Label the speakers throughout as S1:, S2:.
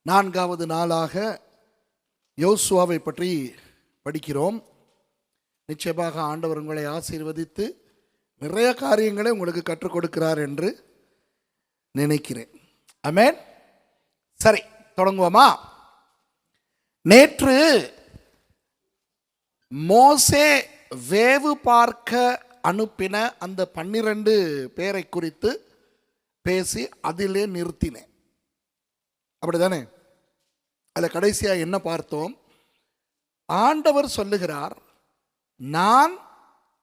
S1: நான்காவது நாளாக யோசுவாவை பற்றி படிக்கிறோம். நிச்சயமாக ஆண்டவர் உங்களை ஆசீர்வதித்து நிறைய காரியங்களை உங்களுக்கு கற்றுக் கொடுக்கிறார் என்று நினைக்கிறேன். ஆமென். சரி, தொடங்குவோமா? நேற்று மோசே வேவு பார்க்க அனுப்பின அந்த 12 பேரை குறித்து பேசி அதிலே நிறுத்தினேன். அப்படிதானே? அதில் கடைசியாக என்ன பார்த்தோம்? ஆண்டவர் சொல்லுகிறார், நான்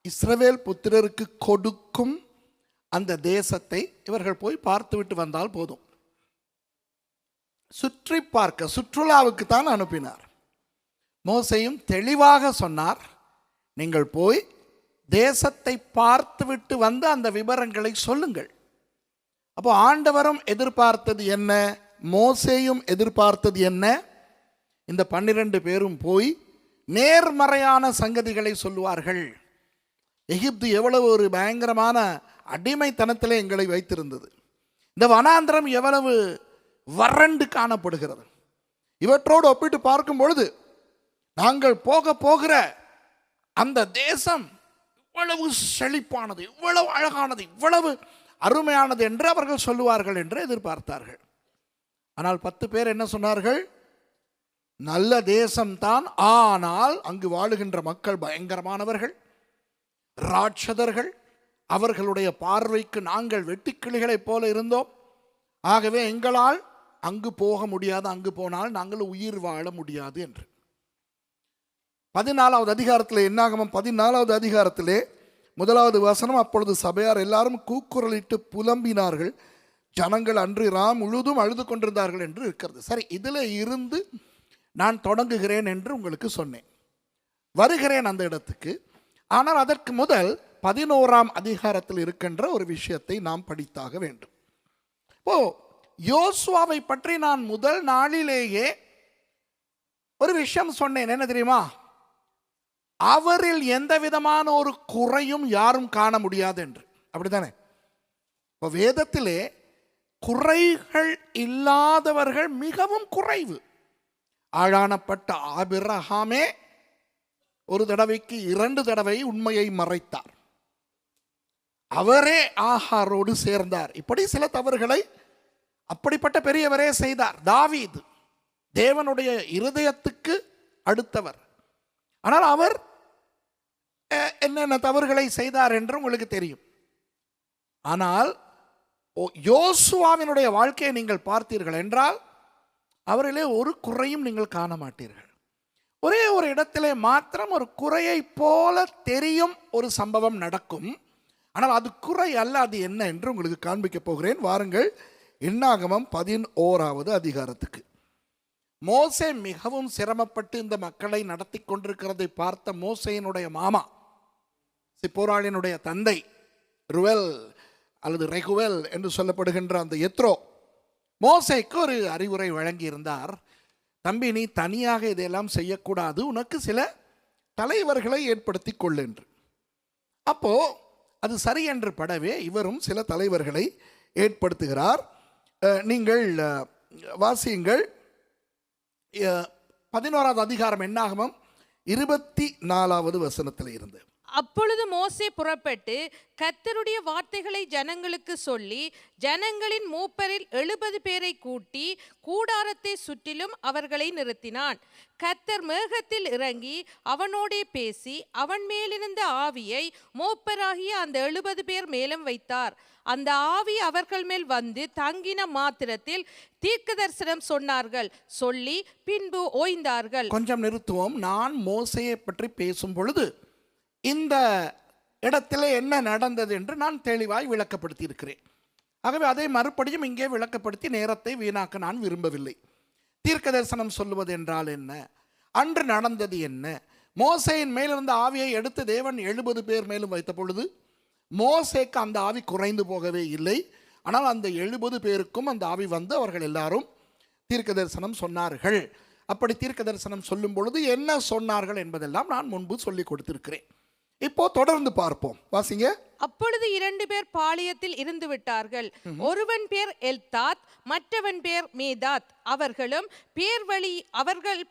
S1: இஸ்ரவேல் புத்திரருக்கு கொடுக்கும் அந்த தேசத்தை இவர்கள் போய் பார்த்துவிட்டு வந்தால் போதும். சுற்றி பார்க்க, சுற்றுலாவுக்கு தான் அனுப்பினார். மோசேயும் தெளிவாக சொன்னார், நீங்கள் போய் தேசத்தை பார்த்துவிட்டு வந்து அந்த விவரங்களை சொல்லுங்கள். அப்போ ஆண்டவரும் எதிர்பார்த்தது என்ன, மோசேயும் எதிர்பார்த்தது என்ன? இந்த 12 பேரும் போய் நேர்மறையான சங்கதிகளை சொல்லுவார்கள். எகிப்து எவ்வளவு ஒரு பயங்கரமான அடிமைத்தனத்தில் எங்களை வைத்திருந்தது, இந்த வனாந்திரம் எவ்வளவு வறண்டு காணப்படுகிறது, இவற்றோடு ஒப்பிட்டு பார்க்கும் பொழுது நாங்கள் போக போகிற அந்த தேசம் இவ்வளவு செழிப்பானது, இவ்வளவு அழகானது, இவ்வளவு அருமையானது என்று அவர்கள் சொல்லுவார்கள் என்று எதிர்பார்த்தார்கள். ஆனால் 10 பேர் என்ன சொன்னார்கள்? நல்ல தேசம்தான், ஆனால் அங்கு வாழுகின்ற மக்கள் பயங்கரமானவர்கள், ராட்சதர்கள், அவர்களுடைய பார்வைக்கு நாங்கள் வெட்டுக்கிளிகளைப் போல இருந்தோம், ஆகவே எங்களால் அங்கு போக முடியாது, அங்கு போனால் நாங்கள் உயிர் வாழ முடியாது என்று. 14வது அதிகாரத்தில், என்னாகமம் 14வது அதிகாரத்திலே 1வது வசனம், அப்பொழுது சபையார் எல்லாரும் கூக்குரலிட்டு புலம்பினார்கள், ஜனங்கள் அன்று ராம் முழுதும் அழுது கொண்டிருந்தார்கள் என்று இருக்கிறது. சரி, இதில் இருந்து நான் தொடங்குகிறேன் என்று உங்களுக்கு சொன்னேன், வருகிறேன் அந்த இடத்துக்கு. ஆனால் அதற்கு முதல் 11ஆம் அதிகாரத்தில் இருக்கின்ற ஒரு விஷயத்தை நாம் படித்தாக வேண்டும். இப்போ யோசுவாவை பற்றி நான் முதல் நாளிலேயே ஒரு விஷயம் சொன்னேன். என்ன தெரியுமா? அவரில் எந்த விதமான ஒரு குறையும் யாரும் காண முடியாது என்று. அப்படித்தானே? இப்போ வேதத்திலே குறைகள் இல்லாதவர்கள் மிகவும் குறைவு. ஆளானப்பட்ட ஆபிரகாமே ஒரு தடவைக்கு 2 தடவை உண்மையை மறைத்தார். அவரே ஆகாரோடு சேர்ந்தார். இப்படி சில தவறுகளை அப்படிப்பட்ட பெரியவரே செய்தார். தாவீது தேவனுடைய இருதயத்துக்கு அடுத்தவர், ஆனால் அவர் என்னென்ன தவறுகளை செய்தார் என்று உங்களுக்கு தெரியும். ஆனால் யோசுவாவினுடைய வாழ்க்கையை நீங்கள் பார்த்தீர்கள் என்றால் அவரிலே ஒரு குறையும் நீங்கள் காண மாட்டீர்கள். ஒரே ஒரு இடத்திலே மாத்திரம் ஒரு குறையை போல தெரியும் ஒரு சம்பவம் நடக்கும், ஆனால் அது குறை அல்ல. அது என்ன என்று உங்களுக்கு காண்பிக்க போகிறேன். வாருங்கள், என்னாகமம் 11வது அதிகாரத்துக்கு. மோசே மிகவும் சிரமப்பட்டு இந்த மக்களை நடத்தி கொண்டிருக்கிறதை பார்த்த மோசேயினுடைய மாமா, சிப்போராளினுடைய தந்தை ருவெல் அல்லது ரெகுவெல் என்று சொல்லப்படுகின்ற அந்த எத்ரோ, மோசேக்கு ஒரு அறிவுரை வழங்கி இருந்தார். தம்பி, நீ தனியாக இதையெல்லாம் செய்யக்கூடாது, உனக்கு சில தலைவர்களை ஏற்படுத்தி கொள்ளு என்று. அப்போ அது சரி என்று படவே இவரும் சில தலைவர்களை ஏற்படுத்துகிறார். நீங்கள் வாசியுங்கள் 11வது அதிகாரம், என்னாகமம் 24வது வசனத்தில் இருந்து.
S2: அப்பொழுது மோசே புறப்பட்டு கர்த்தருடைய வார்த்தைகளை ஜனங்களுக்கு சொல்லி, ஜனங்களின் மூப்பரில் 70 பேரை கூட்டி கூடாரத்தை சுற்றிலும் அவர்களை நிறுத்தினான். கர்த்தர் மேகத்தில் இறங்கி அவனோடே பேசி அவன் மேலிருந்த ஆவியை மூப்பராகிய அந்த 70 பேர் மேலும் வைத்தார். அந்த ஆவி அவர்கள் மேல் வந்து தங்கின மாத்திரத்தில் தீர்க்க தரிசனம் சொன்னார்கள், சொல்லி பின்பு ஓய்ந்தார்கள்.
S1: கொஞ்சம் நிறுத்துவோம். நான் மோசேயை பற்றி பேசும் பொழுது இந்த இடத்துல என்ன நடந்தது என்று நான் தெளிவாய் விளக்கப்படுத்தி இருக்கிறேன். ஆகவே அதை மறுபடியும் இங்கே விளக்கப்படுத்தி நேரத்தை வீணாக்க நான் விரும்பவில்லை. தீர்க்க தரிசனம் சொல்லுவது என்றால் என்ன, அன்று நடந்தது என்ன, மோசேயின் மேலிருந்த ஆவியை எடுத்து தேவன் 70 பேர் மேலும் வைத்த பொழுது மோசேக்கு அந்த ஆவி குறைந்து போகவே இல்லை. ஆனால் அந்த 70 பேருக்கும் அந்த ஆவி வந்து அவர்கள் எல்லாரும் தீர்க்க தரிசனம் சொன்னார்கள். அப்படி தீர்க்க தரிசனம் சொல்லும் பொழுது என்ன சொன்னார்கள் என்பதெல்லாம் நான் முன்பு சொல்லி கொடுத்திருக்கிறேன். இப்போ தொடர்ந்து பார்ப்போம். வாசிங்க.
S2: அப்பொழுது 2 பேர் பாளையத்தில் இருந்து விட்டார்கள். ஒருவன் பேர் எல்தாத், மற்றவன் பேர் மேதாத். அவர்கள்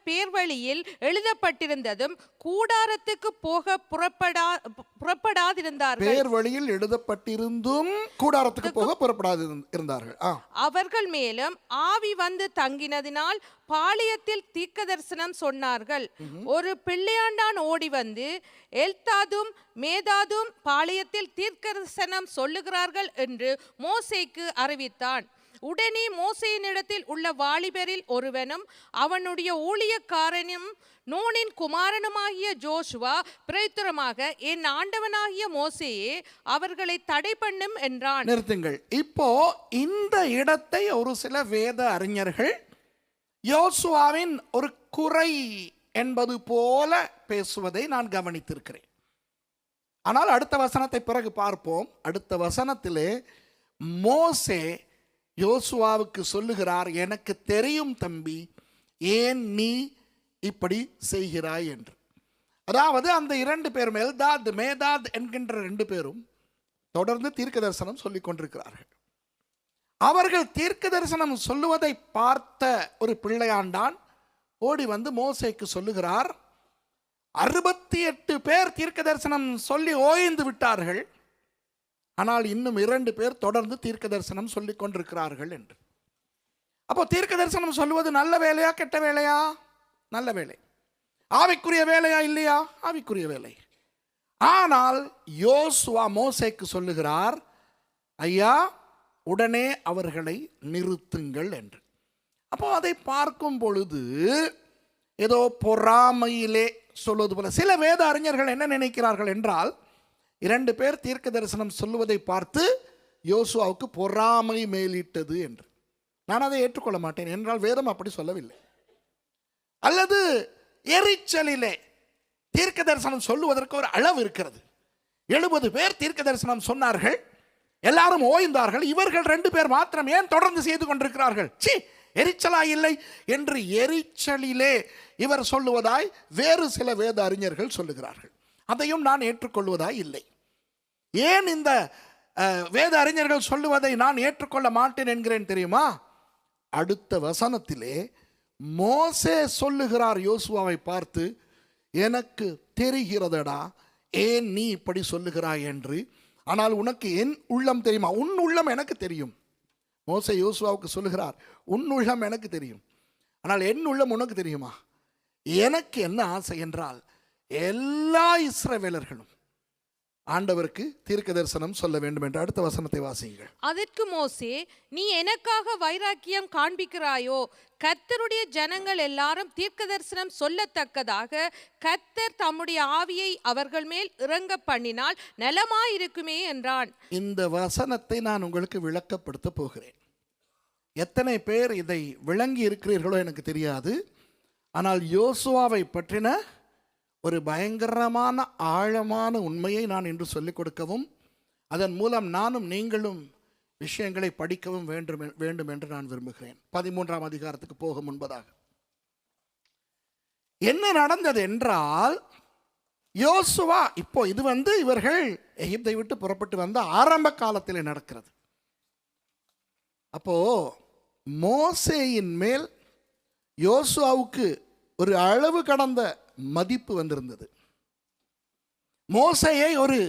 S2: பேர்வழியில் எழுதப்பட்டிருந்ததும் கூடாரத்துக்கு போக புறப்படாதிருந்தார்கள்.
S1: பேர் வழியில் எழுதப்பட்டிருந்தும் கூடாரத்துக்கு போக புறப்படாது இருந்தார்கள்.
S2: அவர்கள் மேலும் ஆவி வந்து தங்கினதினால் பாளையத்தில் தீர்க்கதரிசனம் சொன்னார்கள். ஒரு பிள்ளையாண்டான் ஓடி வந்து, எல்தாதும் மேதாதும் பாளையத்தில் தீர்க்கதரிசனம் சொல்லுகிறார்கள் என்று மோசேக்கு அறிவித்தான். உடனே மோசேயினிடத்தில் உள்ள வாலிபரில் ஒருவனும் அவனுடைய ஊழியக்காரனும் நூனின் குமாரனுமாகிய ஜோசுவா பிரயுத்தரமாக, என் ஆண்டவனாகிய மோசேயே, அவர்களை தடை பண்ணும் என்றான்.
S1: நிறுத்துங்கள். இப்போ இந்த இடத்தை ஒரு சில வேத அறிஞர்கள் யோசுவாவின் ஒரு குறை என்பது போல பேசுவதை நான் கவனித்திருக்கிறேன். ஆனால் அடுத்த வசனத்தை பிறகு பார்ப்போம். அடுத்த வசனத்திலே மோசே யோசுவாவுக்கு சொல்லுகிறார், எனக்கு தெரியும் தம்பி, ஏன் நீ இப்படி செய்கிறாய் என்று. அதாவது அந்த 2 பேரும், எல்தாத் மேதாத் என்கின்ற 2 பேரும் தொடர்ந்து தீர்க்க தரிசனம் சொல்லிக் கொண்டிருக்கிறார்கள். அவர்கள் தீர்க்க தரிசனம் சொல்லுவதை பார்த்த ஒரு பிள்ளையாண்டான் ஓடி வந்து மோசேக்கு சொல்லுகிறார், 68 பேர் தீர்க்க தரிசனம் சொல்லி ஓய்ந்து விட்டார்கள், ஆனால் இன்னும் 2 பேர் தொடர்ந்து தீர்க்க தரிசனம் சொல்லிக் கொண்டிருக்கிறார்கள் என்று. அப்போ தீர்க்க தரிசனம் சொல்லுவது நல்ல வேலையா கெட்ட வேலையா? நல்ல வேலை. ஆவிக்குரிய வேலையா இல்லையா? ஆவிக்குரிய வேலை. ஆனால் யோசுவா மோசேக்கு சொல்லுகிறார், ஐயா உடனே அவர்களை நிறுத்துங்கள் என்று. அப்போ அதை பார்க்கும் பொழுது ஏதோ பொறாமையிலே சொல்வது போல சில வேத அறிஞர்கள் என்ன நினைக்கிறார்கள் என்றால், 2 பேர் தீர்க்க தரிசனம் சொல்லுவதை பார்த்து யோசுவாவுக்கு பொறாமை மேலிட்டது என்று. நான் அதை ஏற்றுக்கொள்ள மாட்டேன். என்றால் வேதம் அப்படி சொல்லவில்லை. அல்லது எரிச்சலிலே தீர்க்க தரிசனம் சொல்லுவதற்கு ஒரு அளவு இருக்கிறது. 70 பேர் தீர்க்க தரிசனம் சொன்னார்கள், எல்லாரும் ஓய்ந்தார்கள், இவர்கள் 2 பேர் மாத்திரம் ஏன் தொடர்ந்து செய்து கொண்டிருக்கிறார்கள், எரிச்சலா இல்லை என்று எரிச்சலிலே இவர் சொல்லுவதாய் வேறு சில வேத அறிஞர்கள் சொல்லுகிறார்கள். அதையும் நான் ஏற்றுக்கொள்வதாய் இல்லை. ஏன் இந்த வேத அறிஞர்கள் சொல்லுவதை நான் ஏற்றுக்கொள்ள மாட்டேன் என்கிறேன் தெரியுமா? அடுத்த வசனத்திலே மோசே சொல்லுகிறார் யோசுவாவை பார்த்து, எனக்கு தெரிகிறதடா ஏன் நீ இப்படி சொல்லுகிறாய் என்று. ஆனால் உனக்கு என் உள்ளம் தெரியுமா? உன் உள்ளம் எனக்கு தெரியும். மோசே யோசுவாவுக்கு சொல்லுகிறார், உன் உள்ளம் எனக்கு தெரியும், ஆனால் என் உள்ளம் உனக்கு தெரியுமா? எனக்கு என்ன ஆசை என்றால், எல்லா இஸ்ரவேலர்களும் ஆண்டவருக்கு தீர்க்க தரிசனம் சொல்ல வேண்டும் என்று. அடுத்த வசனத்தை வாசியுங்கள்.
S2: அதற்கு மோசே, நீ எனக்காக வைராக்கியம் காண்பிக்கிறாயோ? கர்த்தருடைய ஜனங்கள் எல்லாரும் தீர்க்க தரிசனம் சொல்லத்தக்கதாக கர்த்தர் தம்முடைய ஆவியை அவர்கள் மேல் இறங்க பண்ணினால் நலமாயிருக்குமே என்றான்.
S1: இந்த வசனத்தை நான் உங்களுக்கு விளக்கப்படுத்த போகிறேன். எத்தனை பேர் இதை விளங்கி இருக்கிறீர்களோ எனக்கு தெரியாது. ஆனால் யோசுவாவை பற்றின ஒரு பயங்கரமான ஆழமான உண்மையை நான் இன்று சொல்லிக் கொடுக்கவும், அதன் மூலம் நானும் நீங்களும் விஷயங்களை படிக்கவும் வேண்டும் என்று நான் விரும்புகிறேன். 13ஆம் அதிகாரத்துக்கு போக முன்பதாக என்ன நடந்தது என்றால், யோசுவா இப்போ இது இவர்கள் எகிப்தை விட்டு புறப்பட்டு வந்த ஆரம்ப காலத்தில் நடக்கிறது. அப்போ மோசேயின் மேல் யோசுவாவுக்கு ஒரு அளவு கடந்த மதிப்பு வந்திருந்தது. மோசேயை ஒரு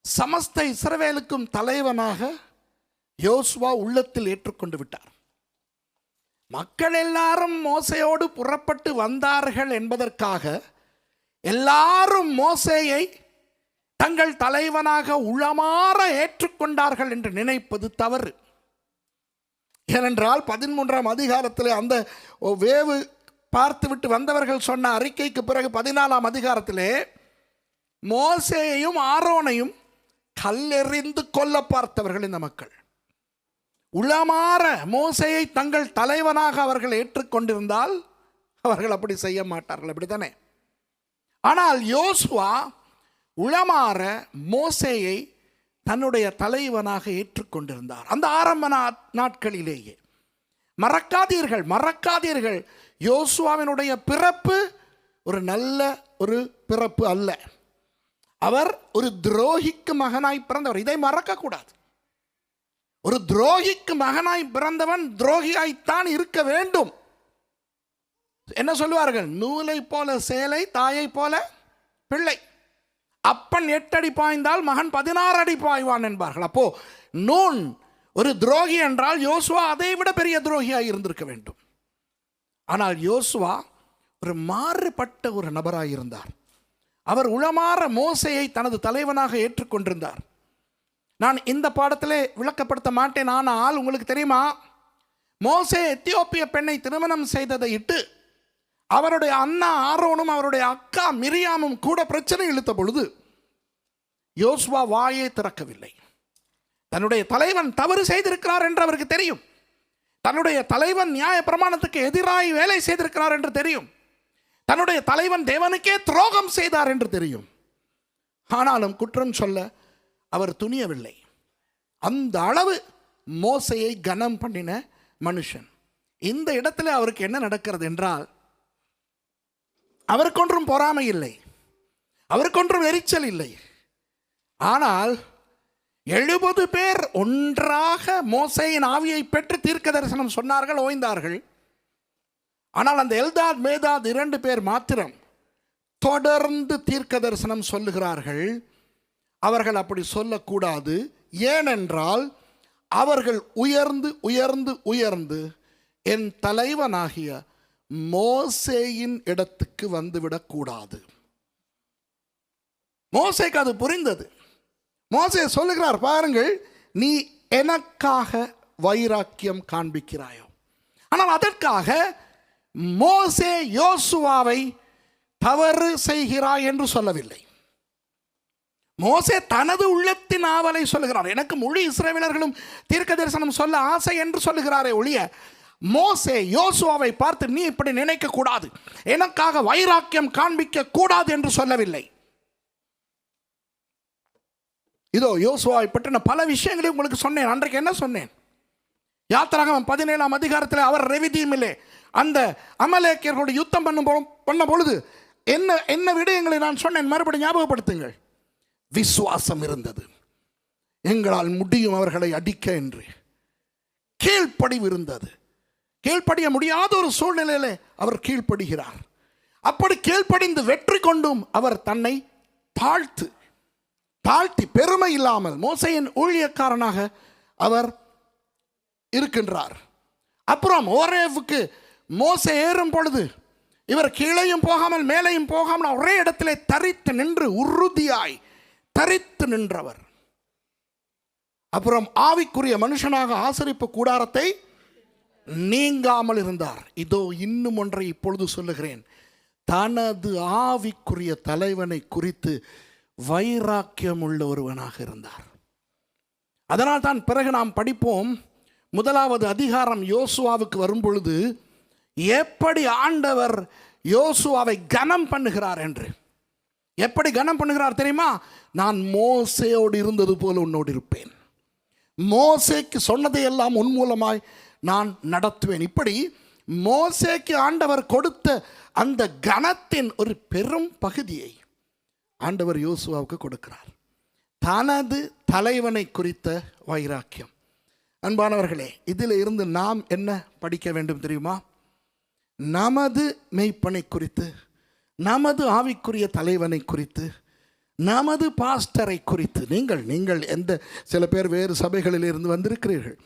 S1: சமஸ்த இஸ்ரவேலுக்கும் தலைவனாக யோசுவா உள்ளத்தில் ஏற்றுக்கொண்டு விட்டார். மக்கள் எல்லாரும் மோசேயோடு புறப்பட்டு வந்தார்கள் என்பதற்காக எல்லாரும் மோசேயை தங்கள் தலைவனாக உளமாற ஏற்றுக்கொண்டார்கள் என்று நினைப்பது தவறு. ஏனென்றால் 13ஆம் அதிகாரத்தில் அந்த வேவு பார்த்துவிட்டு வந்தவர்கள் சொன்ன அறிக்கைக்கு பிறகு 14ஆம் அதிகாரத்திலே மோசேயையும் ஆரோனையும் கல்லெறிந்து கொல்ல பார்த்தவர்கள் இந்த மக்கள். உளமாற மோசேயை தங்கள் தலைவனாக அவர்கள் ஏற்றுக்கொண்டிருந்தால் அவர்கள் அப்படி செய்ய மாட்டார்கள், அப்படித்தானே? ஆனால் யோசுவா உளமாற மோசேயை தன்னுடைய தலைவனாக ஏற்றுக்கொண்டிருந்தார். அந்த ஆரம்ப நாட்களிலேயே மறக்காதீர்கள், யோசுவாவினுடைய பிறப்பு ஒரு நல்ல ஒரு பிறப்பு அல்ல. அவர் ஒரு துரோகிக்கு மகனாய் பிறந்தவர். இதை மறக்க கூடாது. ஒரு துரோகிக்கு மகனாய் பிறந்தவன் துரோகியாய்த்தான் இருக்க வேண்டும். என்ன சொல்லுவார்கள்? நூலை போல சேலை, தாயை போல பிள்ளை. அப்பன் 8 அடி பாய்ந்தால் மகன் 16 அடி பாய்வான் என்பார்கள். அப்போ நூன் ஒரு துரோகி என்றால் யோசுவா அதை விட பெரிய துரோகியாய் இருந்திருக்க வேண்டும். ஆனால் யோசுவா ஒரு மாறுபட்ட ஒரு நபராய் இருந்தார். அவர் உளமாற மோசேயை தனது தலைவனாக ஏற்றுக்கொண்டிருந்தார். நான் இந்த பாடத்திலே விளக்கப்படுத்த மாட்டேன். ஆனால் உங்களுக்கு தெரியுமா, மோசே எத்தியோப்பிய பெண்ணை திருமணம் செய்ததை இட்டு அவருடைய அண்ணா ஆரோனும் அவருடைய அக்கா மிரியாமும் கூட பிரச்சனை இழுத்த பொழுது யோசுவா வாயே திறக்கவில்லை. தன்னுடைய தலைவன் தவறு செய்திருக்கிறார் என்று அவருக்கு தெரியும். தன்னுடைய தலைவன் நியாய பிரமாணத்துக்கு எதிராக வேலை செய்திருக்கிறார் என்று தெரியும். தன்னுடைய தலைவன் தேவனுக்கே துரோகம் செய்தார் என்று தெரியும். ஆனாலும் குற்றம் சொல்ல அவர் துணியவில்லை. அந்த அளவு மோசையை கனம் பண்ணின மனுஷன். இந்த இடத்துல அவருக்கு என்ன நடக்கிறது என்றால், அவருக்கொன்றும் பொறாமை இல்லை, அவருக்கொன்றும் எரிச்சல் இல்லை. ஆனால் 70 பேர் ஒன்றாக மோசேயின் ஆவியை பெற்று தீர்க்க தரிசனம் சொன்னார்கள், ஓய்ந்தார்கள். ஆனால் அந்த எல்தாத் மேதாத் 2 பேர் மாத்திரம் தொடர்ந்து தீர்க்க தரிசனம் சொல்லுகிறார்கள். அவர்கள் அப்படி சொல்லக்கூடாது. ஏனென்றால் அவர்கள் உயர்ந்து உயர்ந்து உயர்ந்து என் தலைவனாகிய மோசேயின் இடத்துக்கு வந்துவிடக்கூடாது. மோசேக்கு அது புரிந்தது. மோசே சொல்லுகிறார், பாருங்கள், நீ எனக்காக வைராக்கியம் காண்பிக்கிறாயோ. ஆனால் அதற்காக மோசே யோசுவாவை தவறு செய்கிறாய் என்று சொல்லவில்லை. மோசே தனது உள்ளத்தின் ஆவலை சொல்லுகிறார். எனக்கு முழு இஸ்ரவேலர்களும் தீர்க்க தரிசனம் சொல்ல ஆசை என்று சொல்லுகிறாரே ஒழிய, மோசே யோசுவாவை பார்த்து நீ இப்படி நினைக்க கூடாது, எனக்காக வைராக்கியம் காண்பிக்க கூடாது என்று சொல்லவில்லை. இதோ யோசுவாவை பற்றின பல விஷயங்களை உங்களுக்கு சொன்னேன். அன்றைக்கு என்ன சொன்னேன்? யாத்திராகமம் 17ஆம் அதிகாரத்தில் அவர் ரெவிதீமிலே அந்த அமலேக்கியர்களோடு யுத்தம் பண்ண பொழுது என்ன விடயங்களை நான் சொன்னேன்? மறுபடியும் ஞாபகப்படுத்துங்கள். விசுவாசம் இருந்தது, எங்களால் முடியும் அவர்களை அடிக்க என்று. கீழ்ப்படிவு இருந்தது, கீழ்ப்படிய முடியாத ஒரு சூழ்நிலையிலே அவர் கீழ்ப்படுகிறார். அப்படி கீழ்ப்படிந்து வெற்றி கொண்டும் அவர் தன்னை தாழ்த்தி பெருமை இல்லாமல் மோசேயின் ஊழியக்காரனாக அவர் இருக்கின்றார். அப்புறம் ஓரேவுக்கு மோசே ஏறும் பொழுது இவர் கீழையும் போகாமல் மேலையும் போகாமல் ஒரே இடத்திலே தரித்து நின்று உறுதியாய் தரித்து நின்றவர். அப்புறம் ஆவிக்குரிய மனுஷனாக ஆசரிப்பு கூடாரத்தை நீங்காமல் இருந்தார். இதோ இன்னும் ஒன்றை இப்பொழுது சொல்லுகிறேன். தனது ஆவிக்குரிய தலைவனை குறித்து வைராக்கியம் உள்ள ஒருவனாக இருந்தார். அதனால் தான் பிறகு நாம் படிப்போம், 1வது அதிகாரம் யோசுவாவுக்கு வரும் பொழுது எப்படி ஆண்டவர் யோசுவாவை கனம் பண்ணுகிறார் என்று. எப்படி கனம் பண்ணுகிறார் தெரியுமா? நான் மோசேயோடு இருந்தது போல உன்னோடு இருப்பேன், மோசேக்கு சொன்னதையெல்லாம் உன் மூலமாய் நான் நடத்துவேன். இப்படி மோசேக்கு ஆண்டவர் கொடுத்த அந்த கனத்தின் ஒரு பெரும் பகுதியை ஆண்டவர் யோசுவாவுக்கு கொடுக்கிறார். தனது தலைவனை குறித்த வைராக்கியம். அன்பானவர்களே, இதில் இருந்து நாம் என்ன படிக்க வேண்டும் தெரியுமா? நமது மெய்ப்பனை குறித்து, நமது ஆவிக்குரிய தலைவனை குறித்து, நமது பாஸ்டரை குறித்து. நீங்கள் சில பேர் வேறு சபைகளில் இருந்து வந்திருக்கிறீர்கள்.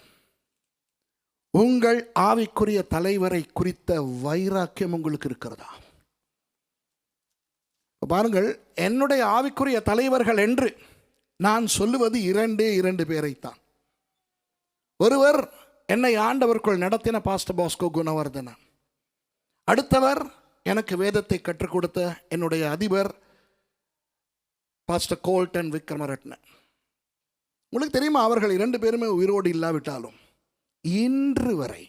S1: உங்கள் ஆவிக்குரிய தலைவரை குறித்த வைராக்கியம் உங்களுக்கு இருக்கிறதா? பாருங்கள், என்னுடைய ஆவிக்குரிய தலைவர்கள் என்று நான் சொல்லுவது 2 பேரைத்தான். ஒருவர் என்னை ஆண்டவருக்குள் நடத்தின பாஸ்டர் பாஸ்கோ குணவர்தனன். அடுத்தவர் எனக்கு வேதத்தை கற்றுக் கொடுத்த என்னுடைய அதிபர் பாஸ்டர் கோல்டன் விக்ரமரட்ன. உங்களுக்கு தெரியுமா, அவர்கள் 2 பேருமே உயிரோடு இல்லாவிட்டாலும் இன்று வரை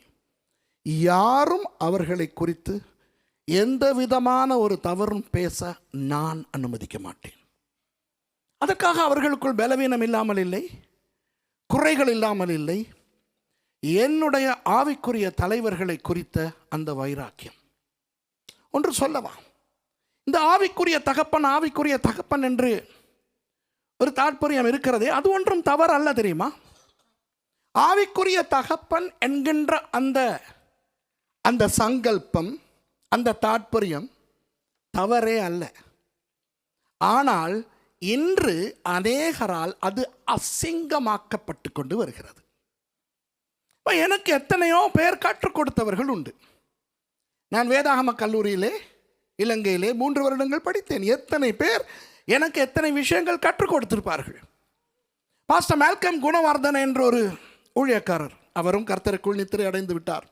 S1: யாரும் அவர்களை குறித்து எந்த விதமான ஒரு தவறும் பேச நான் அனுமதிக்க மாட்டேன். அதற்காக அவர்களுக்குள் பலவீனம் இல்லாமல் இல்லை, குறைகள் இல்லாமல் இல்லை. என்னுடைய ஆவிக்குரிய தலைவர்களை குறித்த அந்த வைராக்கியம். ஒன்று சொல்லவா, இந்த ஆவிக்குரிய தகப்பன் என்று ஒரு தாற்பயம் இருக்கிறது. அது ஒன்றும் தவறு அல்ல தெரியுமா? ஆவிக்குரிய தகப்பன் என்கின்ற அந்த சங்கல்பம், அந்த தாற்பயம் தவறே அல்ல. ஆனால் இன்று அநேகரால் அது அசிங்கமாக்கப்பட்டு கொண்டு வருகிறது. இப்போ எனக்கு எத்தனையோ பேர் கற்றுக் கொடுத்தவர்கள் உண்டு. நான் வேதாகம கல்லூரியிலே இலங்கையிலே 3 வருடங்கள் படித்தேன். எத்தனை பேர் எனக்கு எத்தனை விஷயங்கள் கற்றுக் கொடுத்திருப்பார்கள். பாஸ்டர் மேல்கம் குணவர்தன என்ற ஒரு ஊழியக்காரர், அவரும் கர்த்தருக்குள் நித்திரை அடைந்து விட்டார்.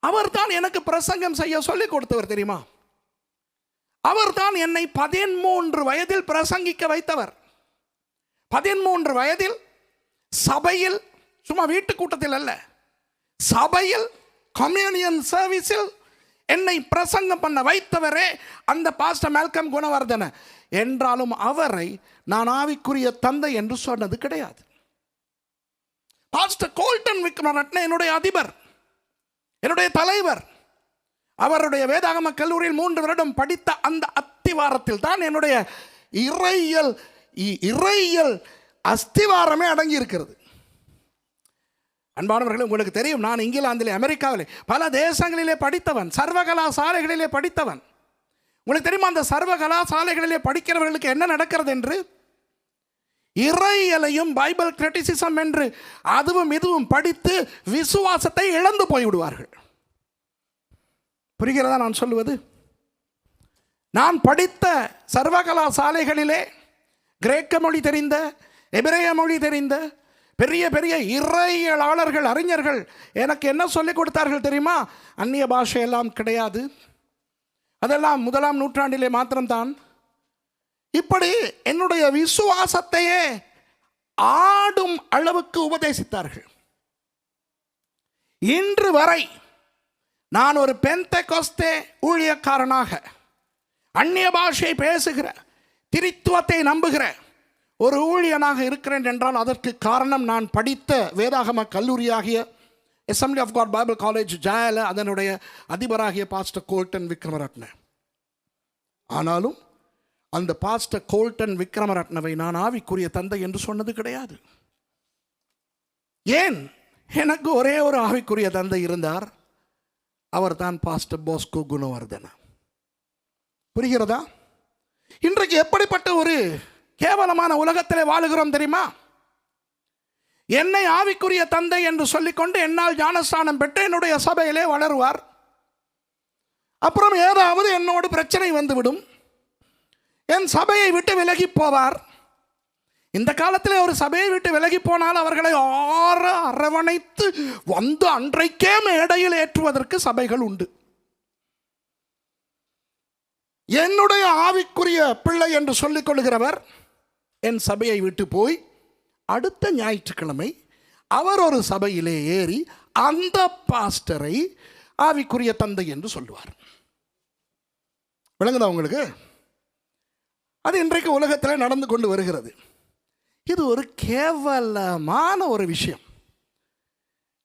S1: அவர் தான் எனக்கு பிரசங்கம் செய்ய சொல்லிக் கொடுத்தவர் தெரியுமா? அவர் தான் என்னை 13 வயதில் பிரசங்கிக்க வைத்தவர். 13 வயதில் சபையில், சும்மா வீட்டு கூட்டத்தில் அல்ல, சபையில் கம்யூனியன் சர்வீஸில் என்னை பிரசங்கம் பண்ண வைத்தவரே அந்த பாஸ்டர் மேல்கம் குணவர்தன. என்றாலும் அவரை நான் ஆவிக்குரிய தந்தை என்று சொன்னது கிடையாது. பாஸ்டர் கோல்டன் விக்ரமரட்ன என்னுடைய அதிபர், என்னுடைய தலைவர். அவருடைய வேதாகம கல்லூரியில் 3 வருடம் படித்த அந்த அத்திவாரத்தில் தான் என்னுடைய இறையியல் அஸ்திவாரமே அடங்கி இருக்கிறது. அன்பானவர்களே, உங்களுக்கு தெரியும், நான் இங்கிலாந்திலே, அமெரிக்காவிலே, பல தேசங்களிலே படித்தவன், சர்வகலாசாலைகளிலே படித்தவன். உங்களுக்கு தெரியுமா, அந்த சர்வகலாசாலைகளிலே படிக்கிறவர்களுக்கு என்ன நடக்கிறது என்று? இறையியலையும் பைபிள் கிரிட்டிசிசம் என்று அதுவும் இதுவும் படித்து விசுவாசத்தை இழந்து போய்விடுவார்கள். புரிகிறதா நான் சொல்லுவது? நான் படித்த சர்வகலாசாலைகளிலே கிரேக்க மொழி தெரிந்த, எபிரேய மொழி தெரிந்த பெரிய பெரிய இறையியலாளர்கள், அறிஞர்கள் எனக்கு என்ன சொல்லிக் கொடுத்தார்கள் தெரியுமா? அந்நிய பாஷையெல்லாம் கிடையாது, அதெல்லாம் 1ஆம் நூற்றாண்டிலே மாத்திரம்தான். இப்படி என்னுடைய விசுவாசத்தையே ஆடும் அளவுக்கு உபதேசித்தார்கள். இன்று வரை நான் ஒரு பெந்தெகோஸ்தே ஊழியக்காரனாக அந்நிய பாஷை பேசுகிற, திரித்துவத்தை நம்புகிற ஒரு ஊழியனாக இருக்கிறேன் என்றால் அதற்கு காரணம் நான் படித்த வேதாகம கல்லூரியாகிய assembly of God Bible college ஜாயல, அதனுடைய அதிபராகிய பாஸ்டர் கோல்டன் விக்ரமரட்ன. ஆனாலும் அந்த பாஸ்டர் கோல்டன் விக்ரமரட்னவை நான் ஆவிக்குரிய தந்தை என்று சொன்னது கிடையாது. ஏன்? எனக்கு ஒரே ஒரு ஆவிக்குரிய தந்தை இருந்தார். அவர் தான் பாஸ்டர் போஸ்கோ குணவர்தன. புரிகிறதா? இன்றைக்கு எப்படிப்பட்ட ஒரு கேவலமான உலகத்திலே வாழுகிறோம் தெரியுமா? என்னை ஆவிக்குரிய தந்தை என்று சொல்லிக்கொண்டு என்னால் ஞானஸ்தானம் பெற்று என்னுடைய சபையிலே வளருவார். அப்புறம் ஏதாவது என்னோடு பிரச்சனை வந்துவிடும், என் சபையை விட்டு விலகி போவார். இந்த காலத்தில் ஒரு சபையை விட்டு விலகி போனால் அவர்களை அரவணைத்து வந்து அன்றைக்கே மேடையில் ஏற்றுவதற்கு சபைகள் உண்டு. என்னுடைய ஆவிக்குரிய பிள்ளை என்று சொல்லிக் கொள்கிறவர் என் சபையை விட்டு போய் அடுத்த ஞாயிற்றுக்கிழமை அவர் ஒரு சபையிலே ஏறி அந்த பாஸ்டரை ஆவிக்குரிய தந்தை என்று சொல்லுவார். விளங்குதா உங்களுக்கு? அது இன்றைக்கு உலகத்தில் நடந்து கொண்டு வருகிறது. இது ஒரு கேவலமான ஒரு விஷயம்.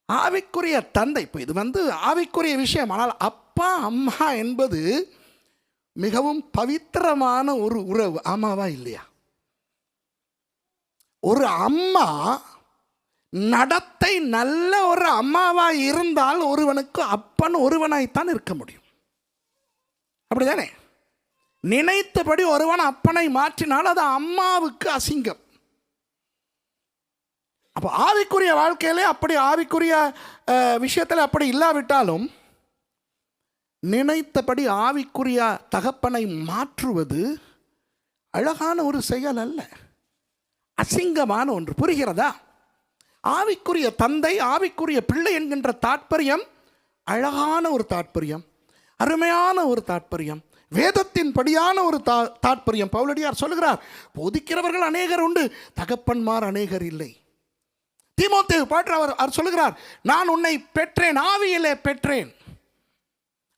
S1: ஆவிக்குரிய தந்தை, இப்போ இது ஆவிக்குரிய விஷயம். ஆனால் அப்பா அம்மா என்பது மிகவும் பவித்திரமான ஒரு உறவு. ஆமாவா இல்லையா? ஒரு அம்மா நடத்தை நல்ல ஒரு அம்மாவாய் இருந்தால் ஒருவனுக்கு அப்பன் ஒருவனாய்த்தான் இருக்க முடியும். அப்படிதானே? நினைத்தபடி ஒருவன் அப்பனை மாற்றினால் அது அம்மாவுக்கு அசிங்கம். அப்போ ஆவிக்குரிய வாழ்க்கையிலே அப்படி, ஆவிக்குரிய விஷயத்தில் அப்படி இல்லாவிட்டாலும் நினைத்தபடி ஆவிக்குரிய தகப்பனை மாற்றுவது அழகான ஒரு செயல் அல்ல, அசிங்கமான ஒன்று. புரிகிறதா? ஆவிக்குரிய தந்தை, ஆவிக்குரிய பிள்ளை என்கின்ற தாற்பயம் அழகான ஒரு தாற்பயம், அருமையான ஒரு தாற்பயம், வேதத்தின் படியான ஒரு தாற்பயம். பவுலடியார் சொல்லுகிறார், போதிக்கிறவர்கள் அநேகர் உண்டு, தகப்பன்மார் அநேகர் இல்லை. தீமோத்தேயு பாட்டு அவர் சொல்லுகிறார், நான் உன்னை பெற்றேன், ஆவியிலே பெற்றேன்.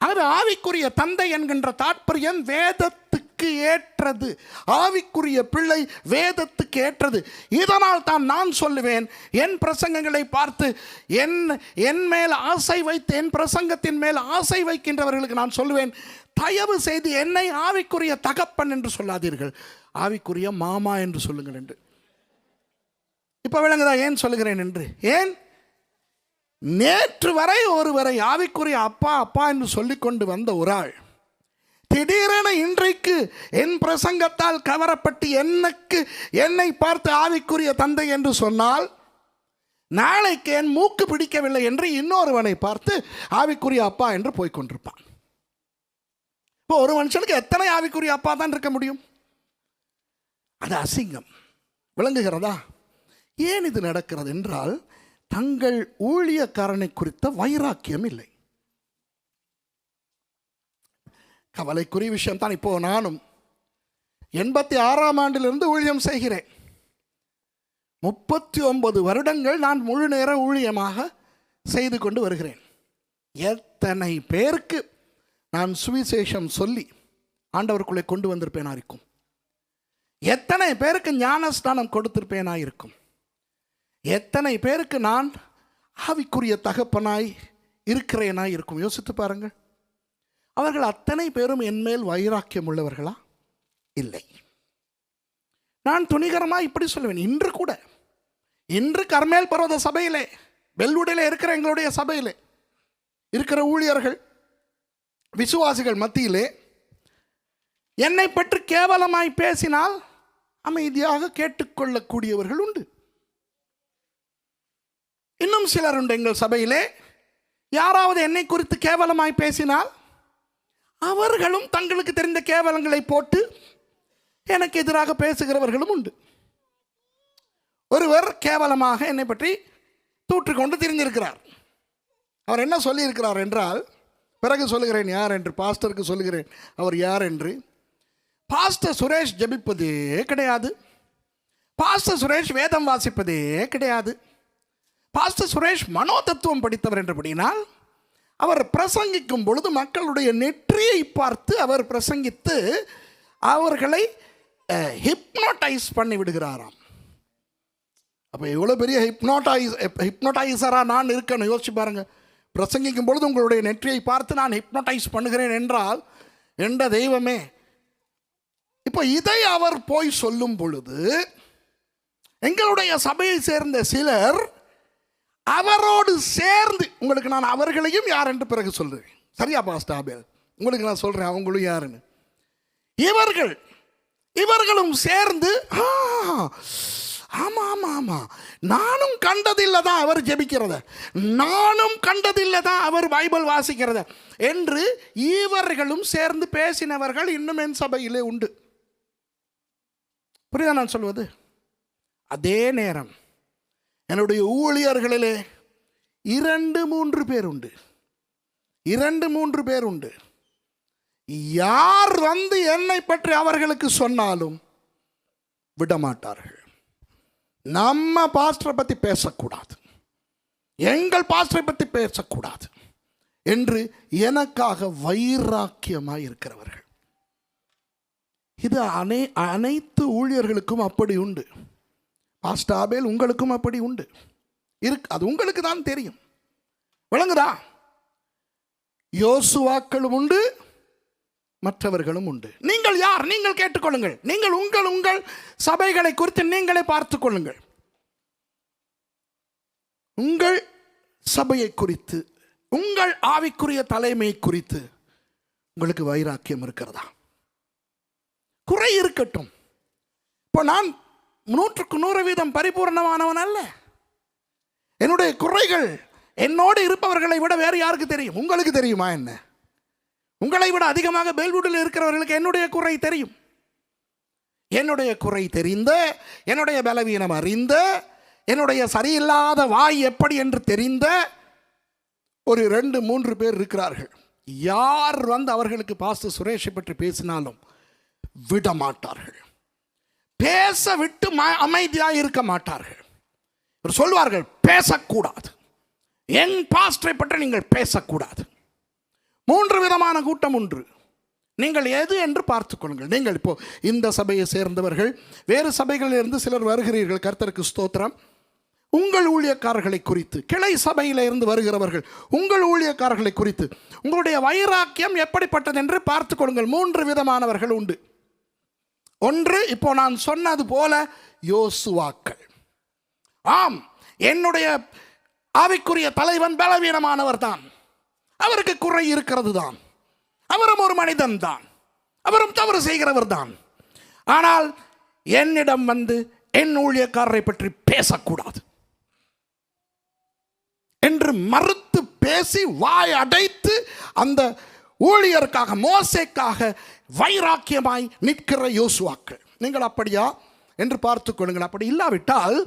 S1: அது ஆவிக்குரிய தந்தை என்கின்ற தாற்பயம் வேதத்துக்கு ஏற்றது. ஆவிக்குரிய பிள்ளை வேதத்துக்கு ஏற்றது. இதனால் தான் நான் சொல்லுவேன், என் பிரசங்கங்களை பார்த்து என் மேல் ஆசை வைத்து, என் பிரசங்கத்தின் மேல் ஆசை வைக்கின்றவர்களுக்கு நான் சொல்லுவேன், தயவு செய்து என்னை ஆவிக்குரிய தகப்பன் என்று சொல்லாதீர்கள், ஆவிக்குரிய மாமா என்று சொல்லுங்கள் என்று. இப்போ விளங்குதா ஏன் சொல்லுகிறேன் என்று? ஏன் நேற்று வரை ஒருவரை ஆவிக்குரிய அப்பா அப்பா என்று சொல்லிக்கொண்டு வந்த ஒரு ஆள் திடீரென இன்றைக்கு என் பிரசங்கத்தால் கவரப்பட்டு என்னை பார்த்து ஆவிக்குரிய தந்தை என்று சொன்னால், நாளைக்கு என் மூக்கு பிடிக்கவில்லை என்று இன்னொருவனை பார்த்து ஆவிக்குரிய அப்பா என்று போய்கொண்டிருப்பான். இப்போ ஒரு மனுஷனுக்கு எத்தனை ஆவிக்குரிய அப்பா தான் இருக்க முடியும்? அது அசிங்கம். விளங்குகிறதா? ஏன் இது நடக்கிறது என்றால், தங்கள் ஊழியக்காரனை குறித்த வைராக்கியம் இல்லை. கவலைக்குரிய விஷயம் தான். இப்போ நானும் 86ஆம் ஆண்டிலிருந்து ஊழியம் செய்கிறேன். 39 வருடங்கள் நான் முழு நேர ஊழியமாக செய்து கொண்டு வருகிறேன். எத்தனை பேருக்கு நான் சுவிசேஷம் சொல்லி ஆண்டவருக்குள்ளே கொண்டு வந்திருப்பேனா இருக்கும்? எத்தனை பேருக்கு ஞானஸ்தானம் கொடுத்திருப்பேனா இருக்கும்? எத்தனை பேருக்கு நான் ஆவிக்குரிய தகப்பனாய் இருக்கிறேனா இருக்கும்? யோசித்து பாருங்கள். அவர்கள் அத்தனை பேரும் என்மேல் வைராக்கியம் உள்ளவர்களா? இல்லை. நான் துணிகரமாக இப்படி சொல்லுவேன். இன்று கர்மேல் பர்வத சபையிலே, பெல்வுடிலே இருக்கிற எங்களுடைய சபையிலே இருக்கிற ஊழியர்கள், விசுவாசிகள் மத்தியிலே என்னை பற்றி கேவலமாய் பேசினால் அமைதியாக கேட்டுக்கொள்ளக்கூடியவர்கள் உண்டு. இன்னும் சிலர் உண்டு எங்கள் சபையிலே, யாராவது என்னை குறித்து கேவலமாய் பேசினால் அவர்களும் தங்களுக்கு தெரிந்த கேவலங்களை போட்டு எனக்கு எதிராக பேசுகிறவர்களும் உண்டு. ஒருவர் கேவலமாக என்னை பற்றி தூற்றிக்கொண்டு திரிந்திருக்கிறார். அவர் என்ன சொல்லியிருக்கிறார் என்றால், பிறகு சொல்லுகிறேன் யார் என்று, பாஸ்டருக்கு சொல்லுகிறேன் அவர் யார் என்று. பாஸ்டர் சுரேஷ் ஜெபிப்பதே கிடையாது, பாஸ்டர் சுரேஷ் வேதம் வாசிப்பதே கிடையாது, பாஸ்டர் சுரேஷ் மனோதத்துவம் படித்தவர் என்றபடினால் அவர் பிரசங்கிக்கும் பொழுது மக்களுடைய நெற்றியை பார்த்து அவர் பிரசங்கித்து அவர்களை ஹிப்னோடைஸ் பண்ணி விடுகிறாராம். அப்போ எவ்வளோ பெரிய ஹிப்னோடைசராக நான் இருக்கேன்னு யோசிச்சு பாருங்கள். பிரசங்கிக்கும் பொழுது உங்களுடைய நெற்றியை பார்த்து நான் ஹிப்னோடைஸ் பண்ணுகிறேன் என்றால் என்ற தெய்வமே. இப்போ இதை அவர் போய் சொல்லும் பொழுது எங்களுடைய சபையை சேர்ந்த சிலர் அவரோடு சேர்ந்து, உங்களுக்கு நான் அவர்களையும் யார் என்று பிறகு சொல்றேன், சரியா பாஸ்டர் ஆபேல்? உங்களுக்கு நான் சொல்றேன் அவங்களும் யாருன்னு. இவர்களும் சேர்ந்து ஆமா ஆமா ஆமா, நானும் கண்டதில்லை தான் அவர் ஜெபிக்கிறத, நானும் கண்டதில்லை தான் அவர் பைபிள் வாசிக்கிறத என்று இவர்களும் சேர்ந்து பேசினவர்கள் இன்னும் என் சபையிலே உண்டு. புரியுதா நான் சொல்வது? அதே நேரம் என்னுடைய ஊழியர்களிலே 2-3 பேர் உண்டு. யார் வந்து என்னை பற்றி அவர்களுக்கு சொன்னாலும் விடமாட்டார்கள். நம்ம பாஸ்டரை பற்றி பேசக்கூடாது, எங்கள் பாஸ்டரை பற்றி பேசக்கூடாது என்று எனக்காக வைராக்கியமாய் இருக்கிறவர்கள். இது அனைத்து ஊழியர்களுக்கும் அப்படி உண்டு. பாஸ்டர் ஆபேல் உங்களுக்கும் அப்படி உண்டு. அது உங்களுக்கு தான் தெரியும். விளங்குதா? யோசுவாக்களும் உண்டு, மற்றவர்களும் உண்டு. நீங்கள் யார்? நீங்கள் கேட்டுக்கொள்ளுங்கள். நீங்கள் உங்கள் சபைகளை குறித்து நீங்களே பார்த்துக் கொள்ளுங்கள். உங்கள் சபையை குறித்து, உங்கள் ஆவிக்குரிய தலைமை குறித்து உங்களுக்கு வைராக்கியம் இருக்கிறதா? குறை இருக்கட்டும். இப்போ நான் 100% பரிபூர்ணமானவன் அல்ல. என்னுடைய குறைகள் என்னோடு இருப்பவர்களை விட வேறு யாருக்கு தெரியும்? உங்களுக்கு தெரியுமா? என்ன உங்களை விட அதிகமாக பெல்வுட்டில் இருக்கிறவர்களுக்கு என்னுடைய குறை தெரியும். என்னுடைய குறை தெரிந்த, என்னுடைய பலவீனம் அறிந்த, என்னுடைய சரியில்லாத வாய் எப்படி என்று தெரிந்த ஒரு 2-3 பேர் இருக்கிறார்கள். யார் வந்து அவர்களுக்கு பாஸ்டர் சுரேஷை பற்றி பேசினாலும் விட மாட்டார்கள். பேச விட்டு அமைதியாக இருக்க மாட்டார்கள். சொல்வார்கள், பேசக்கூடாது, என் பாஸ்டரை பற்றி நீங்கள் பேசக்கூடாது. 3 விதமான கூட்டம் உண்டு. நீங்கள் எது என்று பார்த்துக் கொள்ளுங்கள். நீங்கள் இப்போ இந்த சபையை சேர்ந்தவர்கள், வேறு சபைகளில் இருந்து சிலர் வருகிறீர்கள், கர்த்தருக்கு ஸ்தோத்திரம். உங்கள் ஊழியக்காரர்களை குறித்து, கிளை சபையில் இருந்து வருகிறவர்கள் உங்கள் ஊழியக்காரர்களை குறித்து உங்களுடைய வைராக்கியம் எப்படிப்பட்டது என்று பார்த்துக் கொள்ளுங்கள். 3 விதமானவர்கள் உண்டு. ஒன்று, இப்போ நான் சொன்னது போல யோசுவாக்கள். ஆம், என்னுடைய ஆவிக்குரிய தலைவன் பலவீனமானவர் தான், அவருக்கு குறை இருக்கிறது தான், அவரும் ஒரு மனிதன் தான், அவரும் தவறு செய்கிறவர் தான். ஆனால் என்னிடம் வந்து என் ஊழியக்காரரை பற்றி பேசக்கூடாது என்று மறுத்து பேசி வாய் அடைத்து அந்த ஊழியருக்காக, மோசேக்காக வைராக்கியமாய் நிற்கிற யோசுவாக்கள். நீங்கள் அப்படியா என்று பார்த்துக் கொள்ளுங்கள். அப்படி இல்லாவிட்டால்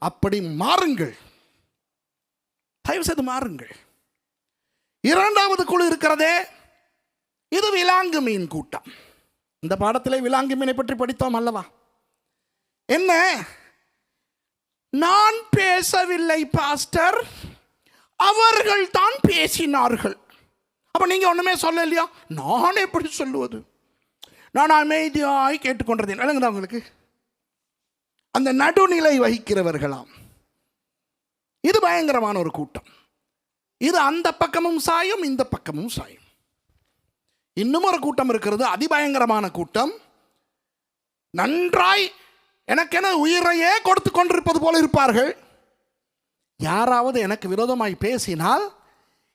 S1: அப்படி மாறுங்கள், தயவு செய்து மாறுங்கள். இரண்டாவது குழு இருக்கிறதே, இது விலாங்கு மீன் கூட்டம். இந்த பாடத்திலே விலாங்கு மீனை பற்றி படித்தோம் அல்லவா? என்ன, நான் பேசவில்லை பாஸ்டர், அவர்கள் தான் பேசினார்கள். அப்ப நீங்க ஒண்ணுமே சொல்லலையா? நான் எப்படி சொல்லுவது? நான் அமைதியாய் கேட்டுக்கொண்டேன். விளங்குதா உங்களுக்கு? அந்த நடுநிலை வகிக்கிறவர்களாம். இது பயங்கரமான ஒரு கூட்டம். இது அந்த பக்கமும் சாயும், இந்த பக்கமும் சாயும். இன்னும் ஒரு கூட்டம் இருக்கிறது, அதிபயங்கரமான கூட்டம். நன்றாய் எனக்கென உயிரையே கொடுத்து கொண்டிருப்பது போல இருப்பார்கள். யாராவது எனக்கு விரோதமாய் பேசினால்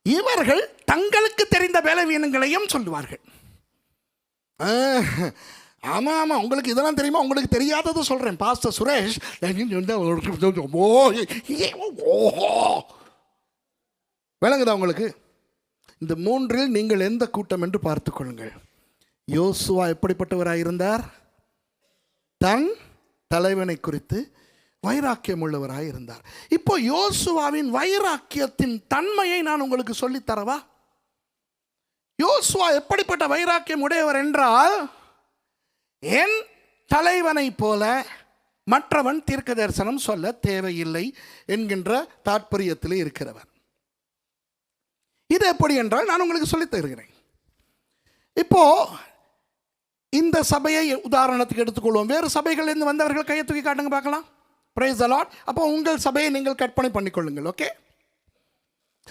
S1: இவர்கள் தங்களுக்கு தெரிந்த பலவீனங்களையும் சொல்லுவார்கள். ஆமா ஆமா, உங்களுக்கு இதெல்லாம் தெரியுமா? உங்களுக்கு தெரியாதது சொல்றேன். பாஸ்டர் சுரேஷ், விளங்குதா உங்களுக்கு? இந்த மூன்றில் நீங்கள் எந்த கூட்டம் என்று பார்த்துக் கொள்ளுங்கள். யோசுவா எப்படிப்பட்டவராக இருந்தார்? தன் தலைவனை குறித்து வைராக்கியம் உள்ளவராக இருந்தார். இப்போ யோசுவாவின் வைராக்கியத்தின் தன்மையை நான் உங்களுக்கு சொல்லித் தரவா? யோசுவா எப்படிப்பட்ட வைராக்கியம் உடையவர் என்றால், என் தலைவனை போல மற்றவன் தீர்க்க தரிசனம் சொல்ல தேவையில்லை என்கின்ற தாற்பயத்தில் இருக்கிறவர். இது எப்படி என்றால் நான் உங்களுக்கு சொல்லித் தருகிறேன். இப்போ இந்த சபையை உதாரணத்துக்கு எடுத்துக்கொள்வோம். வேறு சபைகளிலிருந்து வந்தவர்கள் கையை தூக்கி காட்டுங்க பார்க்கலாம். Praise the Lord. அப்போ உங்கள் சபையை நீங்கள் கற்பனை பண்ணிக்கொள்ளுங்கள். ஓகே,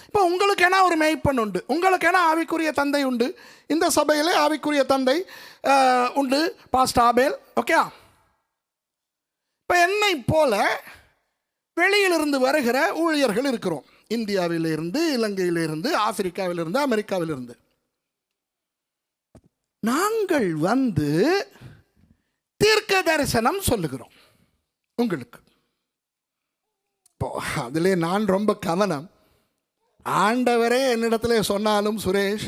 S1: இப்போ உங்களுக்கு என்ன ஒரு மேய்ப்பன் உண்டு, உங்களுக்கு என்ன ஆவிக்குரிய தந்தை உண்டு. இந்த சபையிலே ஆவிக்குரிய தந்தை உண்டு, பாஸ்டர் ஆபேல். ஓகே, இப்போ என்னை போல வெளியிலிருந்து வருகிற ஊழியர்கள் இருக்கிறோம். இந்தியாவிலிருந்து, இலங்கையிலிருந்து, ஆப்பிரிக்காவிலிருந்து, அமெரிக்காவிலிருந்து. நாங்கள் வந்து தீர்க்க தரிசனம் சொல்லுகிறோம் உங்களுக்கு. இப்போ அதிலே நான் ரொம்ப கவனம். ஆண்டவரே என்னிடத்துல சொன்னாலும், சுரேஷ்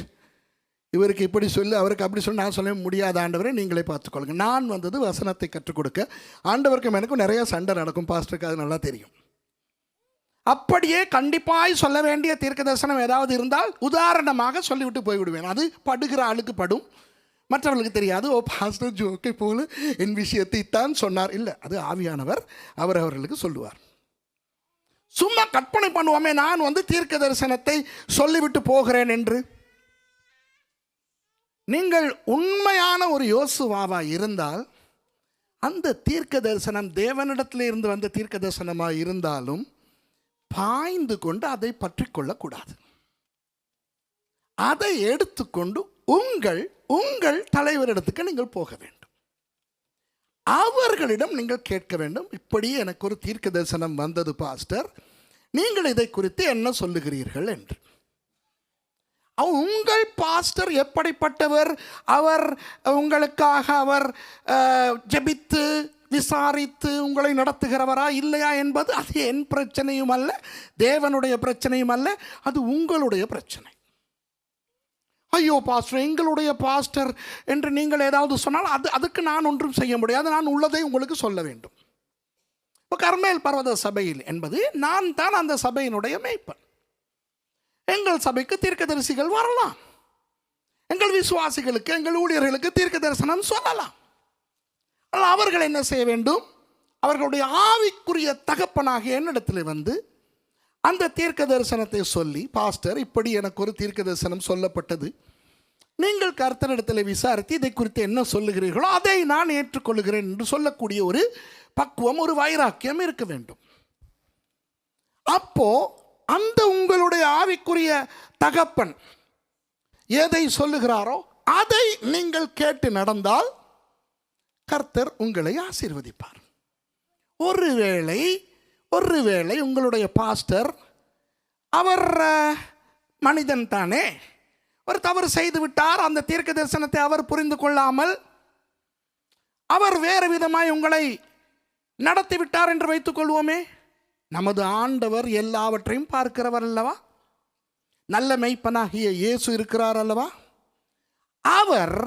S1: இவருக்கு இப்படி சொல்லு, அவருக்கு அப்படி சொல்லி நான் சொல்ல முடியாத, ஆண்டவரே நீங்களே பார்த்துக்கொள்ளுங்க. நான் வந்தது வசனத்தை கற்றுக் கொடுக்க. ஆண்டவருக்கும் எனக்கும் நிறைய சண்டை நடக்கும், பாஸ்டருக்கு அது நல்லா தெரியும். அப்படியே கண்டிப்பாய் சொல்ல வேண்டிய தீர்க்க தரிசனம் ஏதாவது இருந்தால் உதாரணமாக சொல்லிவிட்டு போய்விடுவேன். அது படுகிற ஆளுக்கு படும், மற்றவர்களுக்கு தெரியாது. ஓ பாஸ்டர் ஜோக்கை போல என் விஷயத்தை தான் சொன்னார். இல்லை, அது ஆவியானவர் அவர்களுக்கு சொல்லுவார். சும்மா கற்பனை பண்ணுவோமே, நான் வந்து தீர்க்க தரிசனத்தை சொல்லிவிட்டு போகிறேன் என்று. நீங்கள் உண்மையான ஒரு யோசுவாவா இருந்தால், அந்த தீர்க்க தரிசனம் தேவனிடத்தில் இருந்து வந்த தீர்க்க தரிசனமாக இருந்தாலும் பாய்ந்து கொண்டு அதை பற்றி கொள்ளக்கூடாது. அதை எடுத்துக்கொண்டு உங்கள் தலைவரிடத்துக்கு நீங்கள் போக வேண்டும். அவர்களிடம் நீங்கள் கேட்க வேண்டும், இப்படி எனக்கு ஒரு தீர்க்க தரிசனம் வந்தது பாஸ்டர், நீங்கள் இதை குறித்து என்ன சொல்லுகிறீர்கள் என்று. உங்கள் பாஸ்டர் எப்படிப்பட்டவர், அவர் உங்களுக்காக அவர் ஜெபித்து விசாரித்து உங்களை நடத்துகிறவரா இல்லையா என்பது அது என் பிரச்சனையும் அல்ல, தேவனுடைய பிரச்சனையும் அல்ல, அது உங்களுடைய பிரச்சனை. ஐயோ பாஸ்டர், எங்களுடைய பாஸ்டர் என்று நீங்கள் ஏதாவது சொன்னால் அதுக்கு நான் ஒன்றும் செய்ய முடியாது. நான் உள்ளதை உங்களுக்கு சொல்ல வேண்டும். இப்போ கர்மேல் பர்வத சபையில் என்பது நான் தான் அந்த சபையினுடைய மேய்ப்பன். எங்கள் சபைக்கு தீர்க்கதரிசிகள் வரலாம், எங்கள் விசுவாசிகளுக்கு, எங்கள் ஊழியர்களுக்கு தீர்க்க தரிசனம் சொல்லலாம். ஆனால் அவர்கள் என்ன செய்ய வேண்டும்? அவர்களுடைய ஆவிக்குரிய தகப்பனாகிய என்னிடத்தில் வந்து அந்த தீர்க்க தரிசனத்தை சொல்லி, பாஸ்டர் இப்படி எனக்கு ஒரு தீர்க்க தரிசனம் சொல்லப்பட்டது, நீங்கள் கர்த்தரிடத்தில் விசாரித்து இதை குறித்து என்ன சொல்லுகிறீர்களோ அதை நான் ஏற்றுக்கொள்கிறேன் என்று சொல்லக்கூடிய ஒரு பக்குவம், ஒரு வைராக்கியம் இருக்க வேண்டும். அப்போ அந்த உங்களுடைய ஆவிக்குரிய தகப்பன் எதை சொல்லுகிறாரோ அதை நீங்கள் கேட்டு நடந்தால் கர்த்தர் உங்களை ஆசீர்வதிப்பார். ஒருவேளை உங்களுடைய பாஸ்டர் அவர் மனிதன் தானே, ஒரு தவறு செய்து விட்டார், அந்த தீர்க்க தரிசனத்தை அவர் புரிந்து கொள்ளாமல் அவர் வேறு விதமாய் உங்களை நடத்தி விட்டார் என்று வைத்துக் கொள்வோமே. நமது ஆண்டவர் எல்லாவற்றையும் பார்க்கிறவர் அல்லவா, நல்ல மெய்ப்பனாகிய இயேசு இருக்கிறார் அல்லவா, அவர்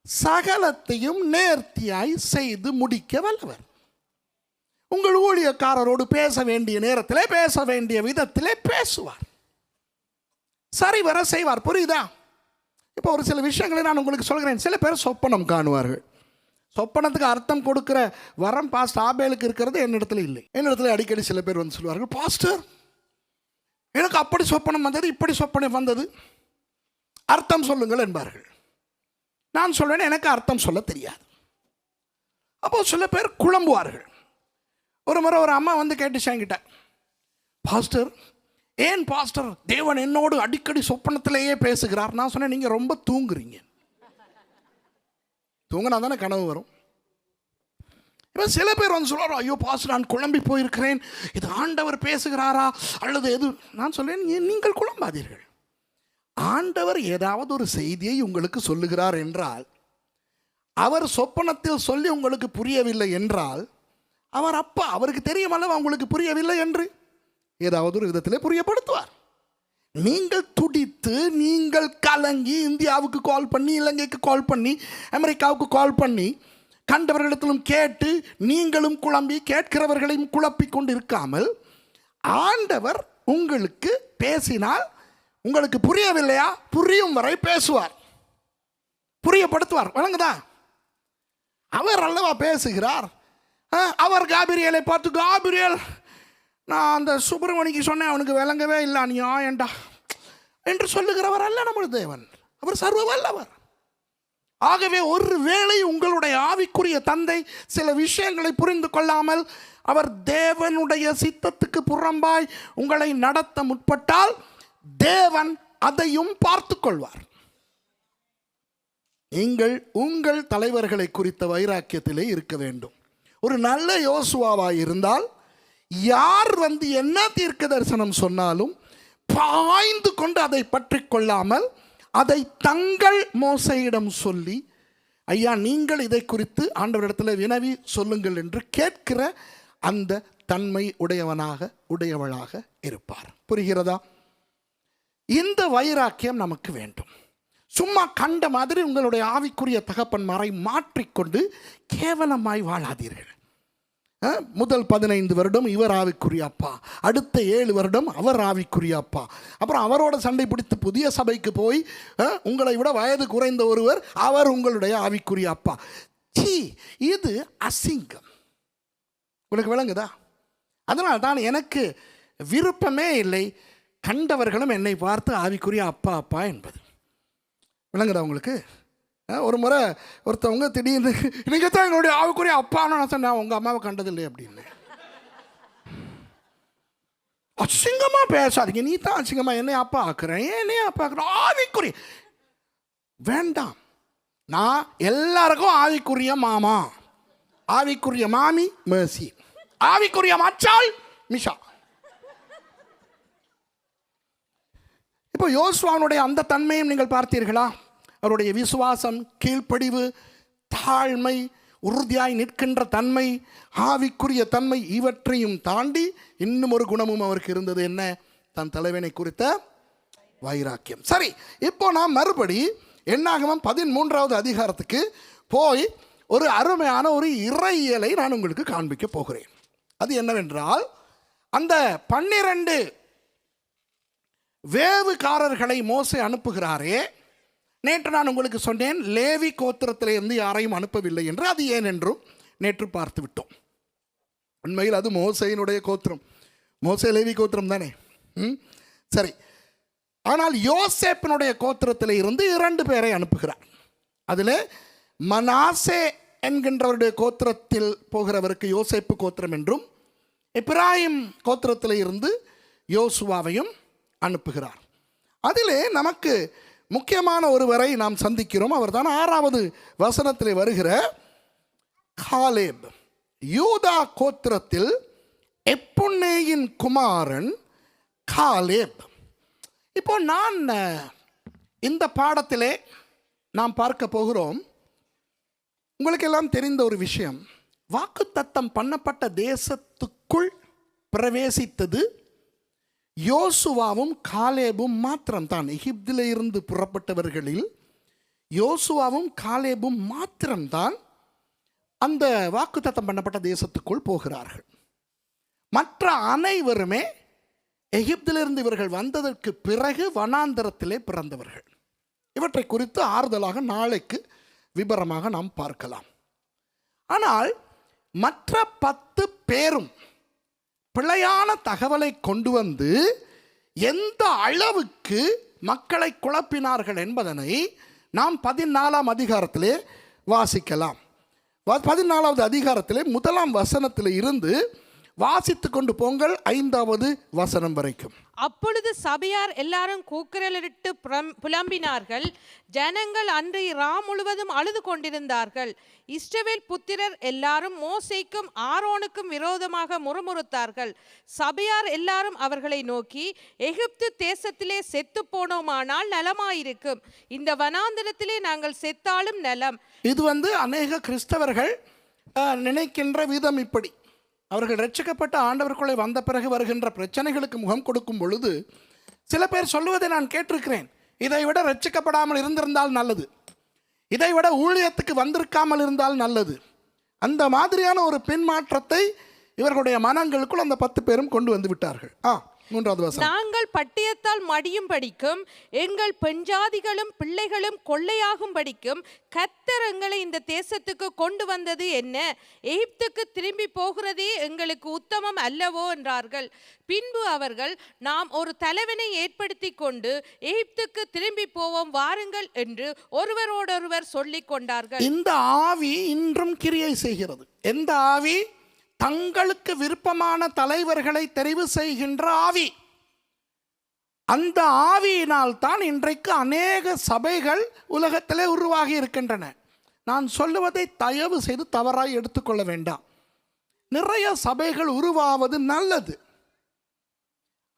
S1: சகலத்தையும் நேர்த்தியாய் செய்து முடிக்க வல்லவர். உங்கள் ஊழியக்காரரோடு பேச வேண்டிய நேரத்திலே பேச வேண்டிய விதத்திலே பேசுவார், சரிவர செய்வார். புரியுதா? இப்போ ஒரு சில விஷயங்களை நான் உங்களுக்கு சொல்கிறேன். சில பேர் சொப்பனம் காணுவார்கள். சொப்பனத்துக்கு அர்த்தம் கொடுக்கிற வரம் பாஸ்டர் ஆபேலுக்கு இருக்கிறது என்னிடத்துல இல்லை. என்னிடத்துல அடிக்கடி சில பேர் வந்து சொல்வார்கள், பாஸ்டர் எனக்கு அப்படி சொப்பனம் வந்தது, இப்படி சொப்பனம் வந்தது, அர்த்தம் சொல்லுங்கள் என்பார்கள். நான் சொல்வேன், எனக்கு அர்த்தம் சொல்ல தெரியாது. அப்போ சில பேர் குழம்புவார்கள். ஒரு முறை ஒரு அம்மா வந்து கேட்டுச்சாங்கிட்ட, பாஸ்டர் ஏன் பாஸ்டர் தேவன் என்னோடு அடிக்கடி சொப்பனத்திலேயே பேசுகிறார்? நான் சொன்னேன், நீங்கள் ரொம்ப தூங்குறீங்க. தூங்கினா தானே கனவு வரும். இப்போ சில பேர் வந்து சொல்கிறாரோ, ஐயோ பாஸ்டர் நான் குழம்பி போயிருக்கிறேன், இது ஆண்டவர் பேசுகிறாரா அல்லது எது? நான் சொல்றேன், நீங்கள் குழம்பாதீர்கள். ஆண்டவர் ஏதாவது ஒரு செய்தியை உங்களுக்கு சொல்லுகிறார் என்றால், அவர் சொப்பனத்தில் சொல்லி உங்களுக்கு புரியவில்லை என்றால், அவர் அப்பா, அவருக்கு தெரியும் அல்லவா உங்களுக்கு புரியவில்லை என்று, ஏதாவது ஒரு விதத்திலே புரியப்படுத்துவார். நீங்கள் துடித்து, நீங்கள் கலங்கி, இந்தியாவுக்கு கால் பண்ணி, இலங்கைக்கு கால் பண்ணி, அமெரிக்காவுக்கு கால் பண்ணி, கண்டவர்களிடத்திலும் கேட்டு நீங்களும் குழம்பி கேட்கிறவர்களையும் குழப்பிக் கொண்டு இருக்காமல், ஆண்டவர் உங்களுக்கு பேசினால் உங்களுக்கு புரியவில்லையா, புரியும் வரை பேசுவார், புரியப்படுத்துவார். வழங்குதா? அவர் அல்லவா பேசுகிறார். அவர் காபிரியலை பார்த்து, காபிரியல் நான் அந்த சுப்பிரமணிக்கு சொன்னேன், அவனுக்கு விளங்கவே இல்லை, அநியாயண்டா என்று சொல்லுகிறவர் அல்ல நமது தேவன். அவர் சர்வ வல்லவர். ஆகவே ஒரு வேளை உங்களுடைய ஆவிக்குரிய தந்தை சில விஷயங்களை புரிந்து கொள்ளாமல் அவர் தேவனுடைய சித்தத்துக்கு புறம்பாய் உங்களை நடத்த முற்பட்டால், தேவன் அதையும் பார்த்து கொள்வார். நீங்கள் உங்கள் தலைவர்களை குறித்த வைராக்கியத்திலே இருக்க வேண்டும். ஒரு நல்ல யோசுவாவாய் இருந்தால், யார் வந்து என்ன தீர்க்க தரிசனம் சொன்னாலும் பாய்ந்து கொண்டு அதை பற்றி கொள்ளாமல், அதை தங்கள் மோசையிடம் சொல்லி, ஐயா நீங்கள் இதை குறித்து ஆண்டவரிடத்தில் வினவி சொல்லுங்கள் என்று கேட்கிற அந்த தன்மை உடையவளாக இருப்பார். புரிகிறதா? இந்த வைராக்கியம் நமக்கு வேண்டும். சும்மா கண்ட மாதிரி உங்களுடைய ஆவிக்குரிய தகப்பன்மாரை மாற்றிக்கொண்டு கேவலமாய் வாழாதீர்கள். முதல் 15 வருடம் இவர் ஆவிக்குரிய அப்பா, அடுத்த 7 வருடம் அவர் ஆவிக்குரிய அப்பா, அப்புறம் அவரோட சண்டை பிடித்து புதிய சபைக்கு போய் உங்களை விட வயது குறைந்த ஒருவர் அவர் உங்களுடைய ஆவிக்குரிய அப்பா. இது அசிங்கம். உங்களுக்கு விளங்குதா? அதனால் தான் எனக்கு விருப்பமே இல்லை கண்டவர்களும் என்னை பார்த்து ஆவிக்குரிய அப்பா அப்பா என்பது. விளங்குதா உங்களுக்கு? ஒரு முறை ஒருத்தவங்க திடீர்னு, இன்னைக்கு தான் என்னுடைய ஆவிக்குரிய அப்பான்னு நான் சொன்னேன், உங்கள் அம்மாவை கண்டதில்லை அப்படின்னு. அசிங்கமாக பேசாதீங்க. நீ தான் அசிங்கமாக என்னை அப்பா ஆக்குறேன், என்னைய அப்பா ஆக்குறேன். ஆவிக்குரிய வேண்டாம். நான் எல்லாருக்கும் ஆவிக்குரிய மாமா, ஆவிக்குரிய மாமி மேசி, ஆவிக்குரிய மச்சாள் மிஷா. இப்போ யோசுவானுடைய அந்த தன்மையும் நீங்கள் பார்த்தீர்களா? அவருடைய விசுவாசம், கீழ்ப்படிவு, தாழ்மை, உறுதியாய் நிற்கின்ற தன்மை, ஆவிக்குரிய தன்மை, இவற்றையும் தாண்டி இன்னும் ஒரு குணமும் அவருக்கு இருந்தது. என்ன? தன் தலைவனை குறித்த வைராக்கியம். சரி, இப்போ நாம் மறுபடி என்னாகமம் 13வது அதிகாரத்துக்கு போய் ஒரு அருமையான ஒரு இறையியலை நான் உங்களுக்கு காண்பிக்க போகிறேன். அது என்னவென்றால், அந்த 12 வேவுகாரர்களை மோசே அனுப்புகிறாரே, நேற்று நான் உங்களுக்கு சொன்னேன் லேவி கோத்திரத்திலிருந்து யாரையும் அனுப்பவில்லை என்று. அது ஏன் என்றும் நேற்று பார்த்து விட்டோம். உண்மையில் அது மோசையினுடைய கோத்திரம். மோசே லேவி கோத்திரம் தானே? சரி. ஆனால் யோசேப்பினுடைய கோத்திரத்தில் இருந்து 2 பேரை அனுப்புகிறார். அதில் மனாசே என்கின்றவருடைய கோத்திரத்தில் போகிறவருக்கு யோசேப்பு கோத்திரம் என்றும், எப்பிராயிம் கோத்திரத்தில் இருந்து யோசுவாவையும் அனுப்புகிறார். அதிலே நமக்கு முக்கியமான ஒருவரை நாம் சந்திக்கிறோம். அவர் தான் 6வது வசனத்தில் வருகிற காலேப். யூதா கோத்திரத்தில் எப்புன்னேயின் குமாரன் காலேப். இப்போ நான் இந்த பாடத்திலே நாம் பார்க்க போகிறோம். உங்களுக்கு எல்லாம் தெரிந்த ஒரு விஷயம், வாக்குத்தத்தம் பண்ணப்பட்ட தேசத்துக்குள் பிரவேசித்தது யோசுவாவும் காலேபும் மாத்திரம்தான். எகிப்தில் இருந்து புறப்பட்டவர்களில் யோசுவாவும் காலேபும் மாத்திரம்தான் அந்த வாக்குத்தத்தம் பண்ணப்பட்ட தேசத்துக்குள் போகிறார்கள். மற்ற அனைவருமே எகிப்திலிருந்து இவர்கள் வந்ததற்கு பிறகு வனாந்தரத்திலே பிறந்தவர்கள். இவற்றை குறித்து ஆறுதலாக நாளைக்கு விபரமாக நாம் பார்க்கலாம். ஆனால் மற்ற 10 பேரும் பிழையான தகவலை கொண்டு வந்து எந்த அளவுக்கு மக்களை குழப்பினார்கள் என்பதனை நாம் 14ஆம் அதிகாரத்திலே வாசிக்கலாம். 14வது அதிகாரத்திலே 1ஆம் வசனத்தில் இருந்து வாசித்து கொண்டு போங்கள் 5வது வசனம் வரைக்கும்.
S2: அப்பொழுது சபையார் எல்லாரும் கூக்குரலிட்டு புலம்பினார்கள். ஜனங்கள் அன்றைய ராம் முழுவதும் அழுது கொண்டிருந்தார்கள். இஸ்ரவேல் புத்திரர் எல்லாரும் மோசேக்கும் ஆரோனுக்கும் விரோதமாக முறுமுறுத்தார்கள். சபையார் எல்லாரும் அவர்களை நோக்கி, எகிப்து தேசத்திலே செத்து போனோமானால் நலமாயிருக்கும், இந்த வனாந்தரத்திலே நாங்கள் செத்தாலும் நலம்.
S1: இது அநேக கிறிஸ்தவர்கள் நினைக்கின்ற விதம் இப்படி. அவர்கள் ரட்சிக்கப்பட்ட ஆண்டவருக்குள்ளே வந்த பிறகு வருகின்ற பிரச்சனைகளுக்கு முகம் கொடுக்கும் பொழுது சில பேர் சொல்லுவதை நான் கேட்டிருக்கிறேன். இதை விட ரட்சிக்கப்படாமல் இருந்திருந்தால் நல்லது, இதை விட ஊழியத்துக்கு வந்திருக்காமல் இருந்தால் நல்லது. அந்த மாதிரியான ஒரு பின்மாற்றத்தை இவர்களுடைய மனங்களுக்குள் அந்த 10 பேரும் கொண்டு வந்து விட்டார்கள். 3வது வசனம்.
S2: நாங்கள் பட்டயத்தால் மடியும் படிக்கும், எங்கள் பெண்ஜாதிகளும் பிள்ளைகளும் கொள்ளையாகும் படிக்கும் கர்த்தர் எங்களை இந்த தேசத்துக்கு கொண்டு வந்தது என்ன? எகிப்துக்கு திரும்பி போகிறதே எங்களுக்கு உத்தமம் அல்லவோ என்றார்கள். பின்பு அவர்கள், நாம் ஒரு தலைவனை ஏற்படுத்தி கொண்டு எகிப்துக்கு திரும்பி போவோம் வாருங்கள் என்று ஒருவரோடொருவர் சொல்லிக் கொண்டார்கள்.
S1: இந்த ஆவி இன்றும் கிரியை செய்கிறது. எந்த ஆவி? தங்களுக்கு விருப்பமான தலைவர்களை தெரிவு செய்கின்ற ஆவி. அந்த ஆவியினால் தான் இன்றைக்கு அநேக சபைகள் உலகத்திலே உருவாகி இருக்கின்றன. நான் சொல்லுவதை தயவு செய்து தவறாய் எடுத்துக்கொள்ள வேண்டாம். நிறைய சபைகள் உருவாவது நல்லது.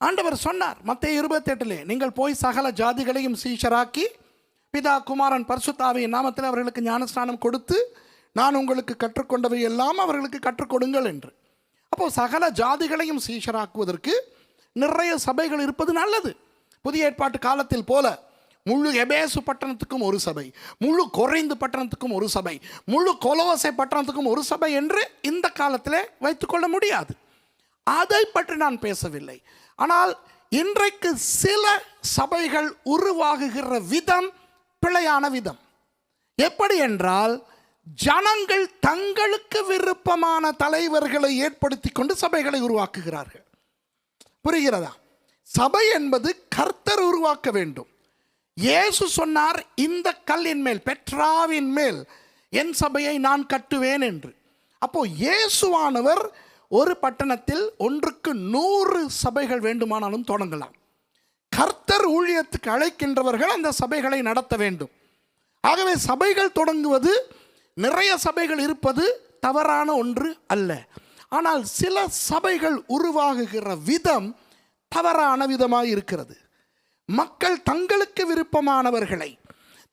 S1: ஆண்டவர் சொன்னார் மத்தேயு 28, நீங்கள் போய் சகல ஜாதிகளையும் சீஷராக்கி பிதா குமாரன் பரிசுத்த ஆவியின் நாமத்தில் அவர்களுக்கு ஞானஸ்நானம் கொடுத்து நான் உங்களுக்கு கற்றுக்கொண்டவை எல்லாம் அவர்களுக்கு கற்றுக் கொடுங்கள் என்று. அப்போ சகல ஜாதிகளையும் சீஷராக்குவதற்கு நிறைய சபைகள் இருப்பது நல்லது. புதிய ஏற்பாட்டு காலத்தில் போல முழு எபேசு பட்டணத்துக்கும் ஒரு சபை, முழு கொரிந்து பட்டணத்துக்கும் ஒரு சபை, முழு கொலோசை பட்டணத்துக்கும் ஒரு சபை என்று இந்த காலத்திலே வைத்துக்கொள்ள முடியாது. அதை பற்றி நான் பேசவில்லை. ஆனால் இன்றைக்கு சில சபைகள் உருவாகுகிற விதம் பிழையான விதம். எப்படி என்றால், ஜனங்கள் தங்களுக்கு விருப்பமான தலைவர்களை ஏற்படுத்தி கொண்டு சபைகளை உருவாக்குகிறார்கள். புரிகிறதா? சபை என்பது கர்த்தர் உருவாக்க வேண்டும். இயேசு சொன்னார், இந்த கல்லின் மேல், பெட்ராவின் மேல் என் சபையை நான் கட்டுவேன் என்று. அப்போ இயேசுவானவர் ஒரு பட்டணத்தில் 1க்கு 100 சபைகள் வேண்டுமானாலும் தொடங்கலாம். கர்த்தர் ஊழியத்துக்கு அழைக்கின்றவர்கள் அந்த சபைகளை நடத்த வேண்டும். ஆகவே சபைகள் தொடங்குவது, நிறைய சபைகள் இருப்பது தவறான ஒன்று அல்ல. ஆனால் சில சபைகள் உருவாகுகிற விதம் தவறான விதமாக இருக்கிறது. மக்கள் தங்களுக்கு விருப்பமானவர்களை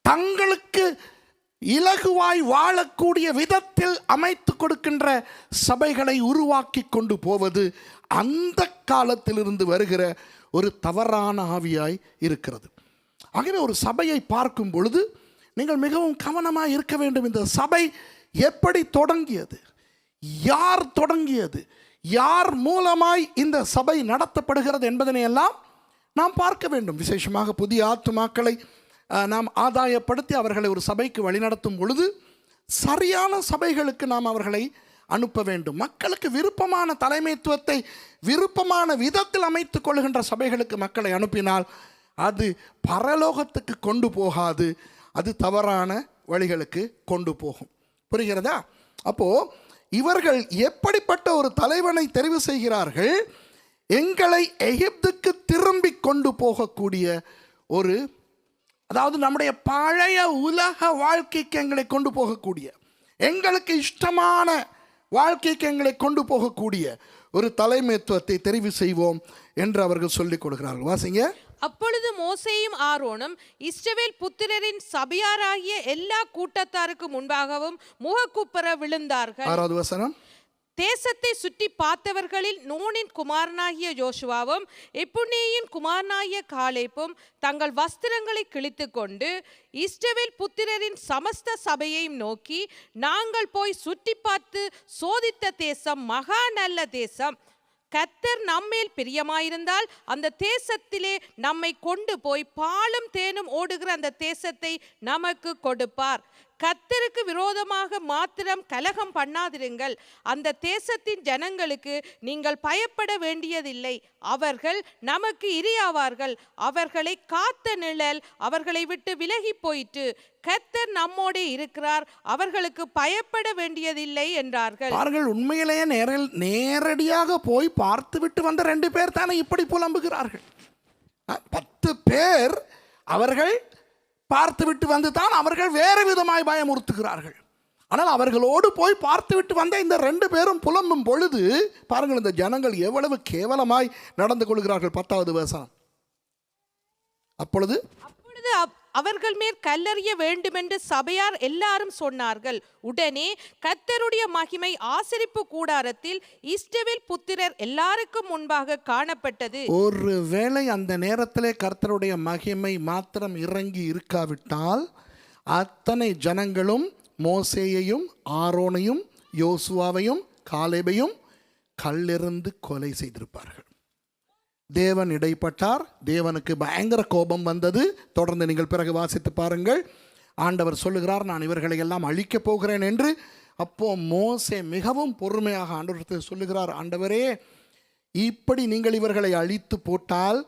S1: தங்களுக்கு இலகுவாய் வாழக்கூடிய விதத்தில் அமைத்து கொடுக்கின்ற சபைகளை உருவாக்கி கொண்டு போவது அந்த காலத்திலிருந்து வருகிற ஒரு தவறான ஆவியாய் இருக்கிறது. ஆகவே ஒரு சபையை பார்க்கும் பொழுது நீங்கள் மிகவும் கவனமாக இருக்க வேண்டும். இந்த சபை எப்படி தொடங்கியது, யார் தொடங்கியது, யார் மூலமாய் இந்த சபை நடத்தப்படுகிறது என்பதனை எல்லாம் நாம் பார்க்க வேண்டும். விசேஷமாக புதிய ஆத்துமாக்களை நாம் ஆதாயப்படுத்தி அவர்களை ஒரு சபைக்கு வழிநடத்தும் பொழுது சரியான சபைகளுக்கு நாம் அவர்களை அனுப்ப வேண்டும். மக்களுக்கு விருப்பமான தலைமைத்துவத்தை விருப்பமான விதத்தில் அமைத்துக் கொள்கின்ற சபைகளுக்கு மக்களை அனுப்பினால் அது பரலோகத்துக்கு கொண்டு போகாது, அது தவறான வழிகளுக்கு கொண்டு போகும். புரிகிறதா? அப்போ இவர்கள் எப்படிப்பட்ட ஒரு தலைவனை தெரிவு செய்கிறார்கள்? எங்களை எகிப்துக்கு திரும்பி கொண்டு போகக்கூடிய ஒரு, அதாவது நம்முடைய பழைய உலக வாழ்க்கைக்கு எங்களை கொண்டு போகக்கூடிய, எங்களுக்கு இஷ்டமான வாழ்க்கைக்கு எங்களை கொண்டு போகக்கூடிய ஒரு தலைமைத்துவத்தை தெரிவு செய்வோம் என்று அவர்கள் சொல்லிக் கொடுக்கிறார்கள். வாசிங்க.
S2: அப்பொழுது மோசேயும் ஆரோனும் இஸ்ரவேல் புத்திரரின் சபையாராகிய எல்லா கூட்டத்தாருக்கு முன்பாகவும் முகக்குப்புற விழுந்தார்கள்.
S1: 6வது வசனம்.
S2: தேசத்தை சுற்றி பார்த்தவர்களில் நூனின் குமாரனாகிய யோசுவாவும் எப்புன்னேயின் குமாரனாகிய காலேப்பும் தங்கள் வஸ்திரங்களை கிழித்து கொண்டு இஸ்ரவேல் புத்திரரின் சமஸ்த சபையையும் நோக்கி, நாங்கள் போய் சுற்றி பார்த்து சோதித்த தேசம் மகா நல்ல தேசம். கர்த்தர் நம்மேல் பிரியமாயிருந்தால் அந்த தேசத்திலே நம்மை கொண்டு போய் பாலும் தேனும் ஓடுகிற அந்த தேசத்தை நமக்கு கொடுப்பார். கர்த்தருக்கு விரோதமாக மாத்திரம் கலகம் பண்ணாதிருங்கள். அந்த தேசத்தின் ஜனங்களுக்கு நீங்கள் பயப்பட வேண்டியதில்லை. அவர்கள் நமக்கு இரையாவார்கள். அவர்களை காத்த நிழல் அவர்களை விட்டு விலகி போயிற்று. கர்த்தர் நம்மோடு இருக்கிறார். அவர்களுக்கு பயப்பட வேண்டியதில்லை என்றார்கள்.
S1: அவர்கள் உண்மையிலேயே நேரடியாக போய் பார்த்து விட்டு வந்த 2 பேர் தானே இப்படி புலம்புகிறார்கள். 10 பேர் அவர்கள் பார்த்து விட்டு வந்து தான் அவர்கள் வேறு விதமாய் பயமுறுத்துகிறார்கள். ஆனால் அவர்களோடு போய் பார்த்து விட்டு வந்த இந்த 2 பேரும் புலம்பும் பொழுது பாருங்கள், இந்த ஜனங்கள் எவ்வளவு கேவலமாய் நடந்து கொள்கிறார்கள். 10வது வசனம். அப்பொழுது
S2: அவர்கள் மேல் கல்லறிய வேண்டுமென்று சபையார் எல்லாரும் சொன்னார்கள். உடனே கர்த்தருடைய மகிமை ஆசரிப்பு கூடாரத்தில் இஸ்ரவேல் புத்திரர் எல்லாருக்கும் முன்பாக காணப்பட்டது.
S1: ஒருவேளை அந்த நேரத்திலே கர்த்தருடைய மகிமை மாத்திரம் இறங்கி இருக்காவிட்டால் அத்தனை ஜனங்களும் மோசேயையும் ஆரோனையும் யோசுவாவையும் காலேபையும் கல்லெறிந்து கொலை செய்திருப்பார்கள். தேவன் இடைப்பட்டார். தேவனுக்கு பயங்கர கோபம் வந்தது. தொடர்ந்து நீங்கள் பிறகு வாசித்து பாருங்கள். ஆண்டவர் சொல்லுகிறார், நான் இவர்களை எல்லாம் அழிக்கப் போகிறேன் என்று. அப்போ மோசே மிகவும் பொறுமையாக ஆண்டவரிடத்தில் சொல்லுகிறார், ஆண்டவரே, இப்படி நீங்கள் இவர்களை அழித்து போட்டால்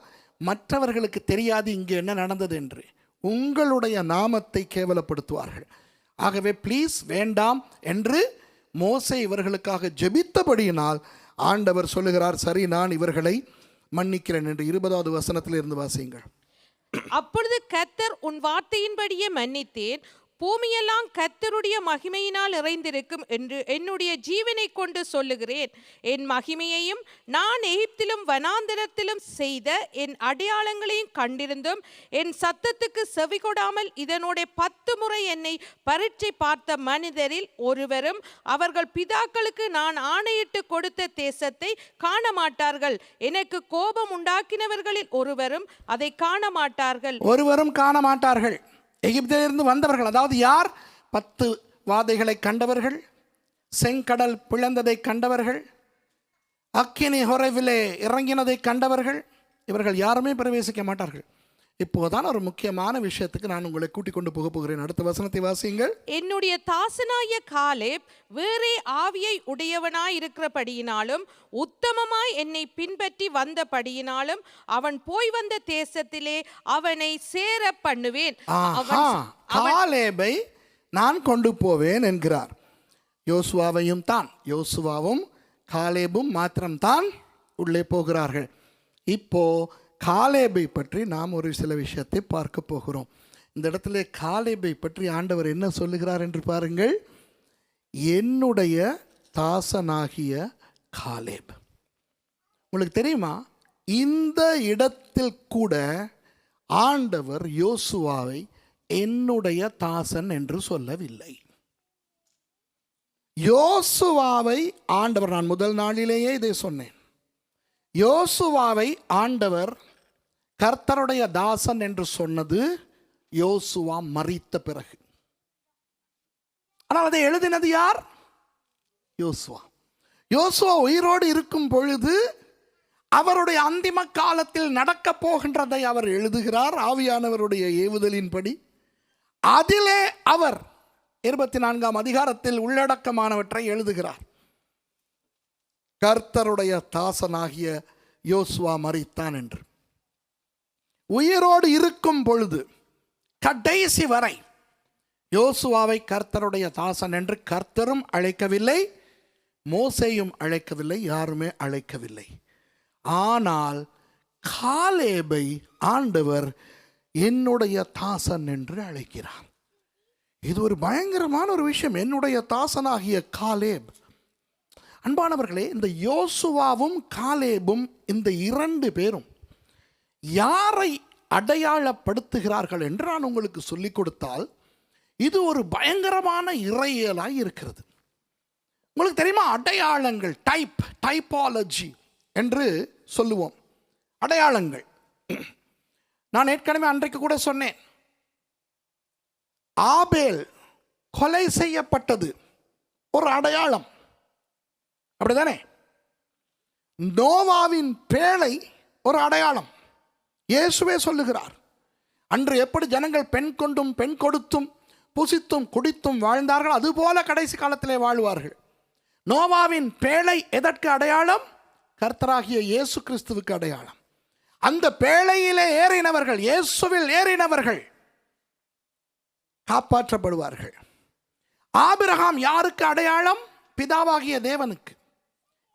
S1: மற்றவர்களுக்கு தெரியாது இங்கே என்ன நடந்தது என்று. உங்களுடைய நாமத்தை கேவலப்படுத்துவார்கள். ஆகவே ப்ளீஸ் வேண்டாம் என்று மோசே இவர்களுக்காக ஜெபித்தபடியினால் ஆண்டவர் சொல்லுகிறார், சரி, நான் இவர்களை மன்னிக்கிறேன் என்று. 20வது வசனத்தில் இருந்து வாசியுங்கள்.
S2: அப்பொழுது கர்த்தர், உன் வார்த்தையின்படியே மன்னித்தேன். பூமியெல்லாம் கர்த்தருடைய மகிமையினால் நிறைந்திருக்கும் என்று என்னுடைய ஜீவனை கொண்டு சொல்லுகிறேன். என் மகிமையையும் நான் எகிப்திலும் வனாந்தரத்திலும் செய்த என் அடையாளங்களையும் கண்டிருந்தும் என் சத்தத்துக்கு செவி கொடாமல் இதனோட 10 முறை என்னை பரீட்சை பார்த்த மனிதரில் ஒருவரும் அவர்கள் பிதாக்களுக்கு நான் ஆணையிட்டு கொடுத்த தேசத்தை காண மாட்டார்கள். எனக்கு கோபம் உண்டாக்கினவர்களில் ஒருவரும் அதை காண மாட்டார்கள்.
S1: ஒருவரும் காண மாட்டார்கள். எகிப்திலிருந்து வந்தவர்கள், அதாவது யார்? 10 வாதைகளை கண்டவர்கள், செங்கடல் பிளந்ததை கண்டவர்கள், அக்கினி ஹொரைவிலே இறங்கினதை கண்டவர்கள், இவர்கள் யாருமே பிரவேசிக்க மாட்டார்கள். இப்போதான் ஒரு முக்கியமான விஷயத்துக்கு நான் உங்களை கூட்டிக் கொண்டு போகிறேன். அடுத்த வசனத்தை வாசியுங்கள்.
S2: என்னுடைய தாசனாய காலேப் வேறே ஆவியை உடையவனாய் இருக்கிறபடியினாலும் உத்தமமாய் என்னை பின்பற்றி வந்தபடியினாலும் அவன் போய் வந்த தேசத்திலே அவனை சேர பண்ணுவேன்.
S1: காலேபை நான் கொண்டு போவேன் என்கிறார். யோசுவாவையும் தான், யோசுவாவும் காலேபும் மாத்திரம்தான் உள்ளே போகிறார்கள். இப்போ காலேபை பற்றி நாம் ஒரு சில விஷயத்தை பார்க்க போகிறோம். இந்த இடத்துல காலேபை பற்றி ஆண்டவர் என்ன சொல்லுகிறார் என்று பாருங்கள். என்னுடைய தாசனாகிய காலேப். உங்களுக்கு தெரியுமா, இந்த இடத்தில் கூட ஆண்டவர் யோசுவாவை என்னுடைய தாசன் என்று சொல்லவில்லை. யோசுவாவை ஆண்டவர், நான் முதல் நாளிலேயே இதை சொன்னேன், யோசுவாவை ஆண்டவர் கர்த்தருடைய தாசன் என்று சொன்னது யோசுவா மரித்த பிறகு. ஆனால் அதை எழுதினது யார்? யோசுவா. யோசுவா உயிரோடு இருக்கும் பொழுது அவருடைய அந்திம காலத்தில் நடக்க போகின்றதை அவர் எழுதுகிறார் ஆவியானவருடைய ஏவுதலின்படி. அதிலே அவர் 24ஆம் அதிகாரத்தில் உள்ளடக்கமானவற்றை எழுதுகிறார். கர்த்தருடைய தாசனாகிய யோசுவா மரித்தான் என்று. உயிரோடு இருக்கும் பொழுது கடைசி வரை யோசுவாவை கர்த்தருடைய தாசன் என்று கர்த்தரும் அழைக்கவில்லை, மோசேயும் அழைக்கவில்லை, யாருமே அழைக்கவில்லை. ஆனால் காலேபை ஆண்டவர் என்னுடைய தாசன் என்று அழைக்கிறார். இது ஒரு பயங்கரமான ஒரு விஷயம். என்னுடைய தாசனாகிய காலேப். அன்பானவர்களே, இந்த யோசுவாவும் காலேபும் இந்த இரண்டு பேரும் யாரை அடையாளப்படுத்துகிறார்கள் என்று நான் உங்களுக்கு சொல்லிக் கொடுத்தால் இது ஒரு பயங்கரமான இறையியலாய் இருக்கிறது. உங்களுக்கு தெரியுமா, அடையாளங்கள், டைப்பாலஜி என்று சொல்லுவோம். அடையாளங்கள். நான் ஏற்கனவே அன்றைக்கு கூட சொன்னேன், ஆபேல் கொலை செய்யப்பட்டது ஒரு அடையாளம், அப்படிதானே? நோவாவின் பேழை ஒரு அடையாளம். இயேசுவே சொல்லுகிறார், அன்று எப்படி ஜனங்கள் பெண் கொண்டும் பெண் கொடுத்தும் புசித்தும் குடித்தும் வாழ்ந்தார்கள், அதுபோல கடைசி காலத்திலே வாழ்வார்கள். நோவாவின் பேழை எதற்கு அடையாளம்? கர்த்தராகிய இயேசு கிறிஸ்துவுக்கு அடையாளம். அந்த பேழையிலே ஏறினவர்கள், இயேசுவில் ஏறினவர்கள் காப்பாற்றப்படுவார்கள். ஆபிரகாம் யாருக்கு அடையாளம்? பிதாவாகிய தேவனுக்கு.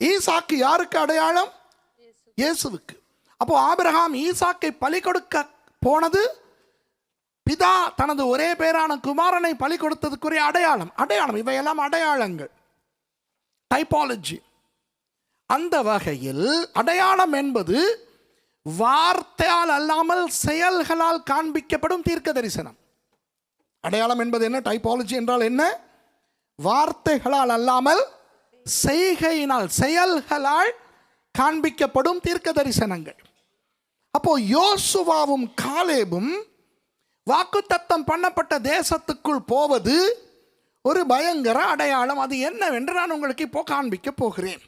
S1: ஈசாக்கு யாருக்கு அடையாளம்? இயேசுவுக்கு. அப்போ ஆபிரகாம் ஈசாக்கை பலி கொடுக்க போனது பிதா தனது ஒரே பேரான குமாரனை பலி கொடுத்ததுக்குரிய அடையாளம். இவையெல்லாம் அடையாளங்கள், டைப்பாலஜி. அந்த வகையில் அடையாளம் என்பது வார்த்தையால் அல்லாமல் செயல்களால் காண்பிக்கப்படும் தீர்க்க தரிசனம். அடையாளம் என்பது என்ன? டைப்பாலஜி என்றால் என்ன? வார்த்தைகளால் அல்லாமல் செய்கையினால், செயல்களால் காண்பிக்கப்படும் தீர்க்க தரிசனங்கள். அப்போ யோசுவாவும் காலேபும் வாக்குத்தத்தம் பண்ணப்பட்ட தேசத்துக்குள் போவது ஒரு பயங்கர அடையாளம். அது என்னவென்று நான் உங்களுக்கு இப்போ காண்பிக்க போகிறேன்.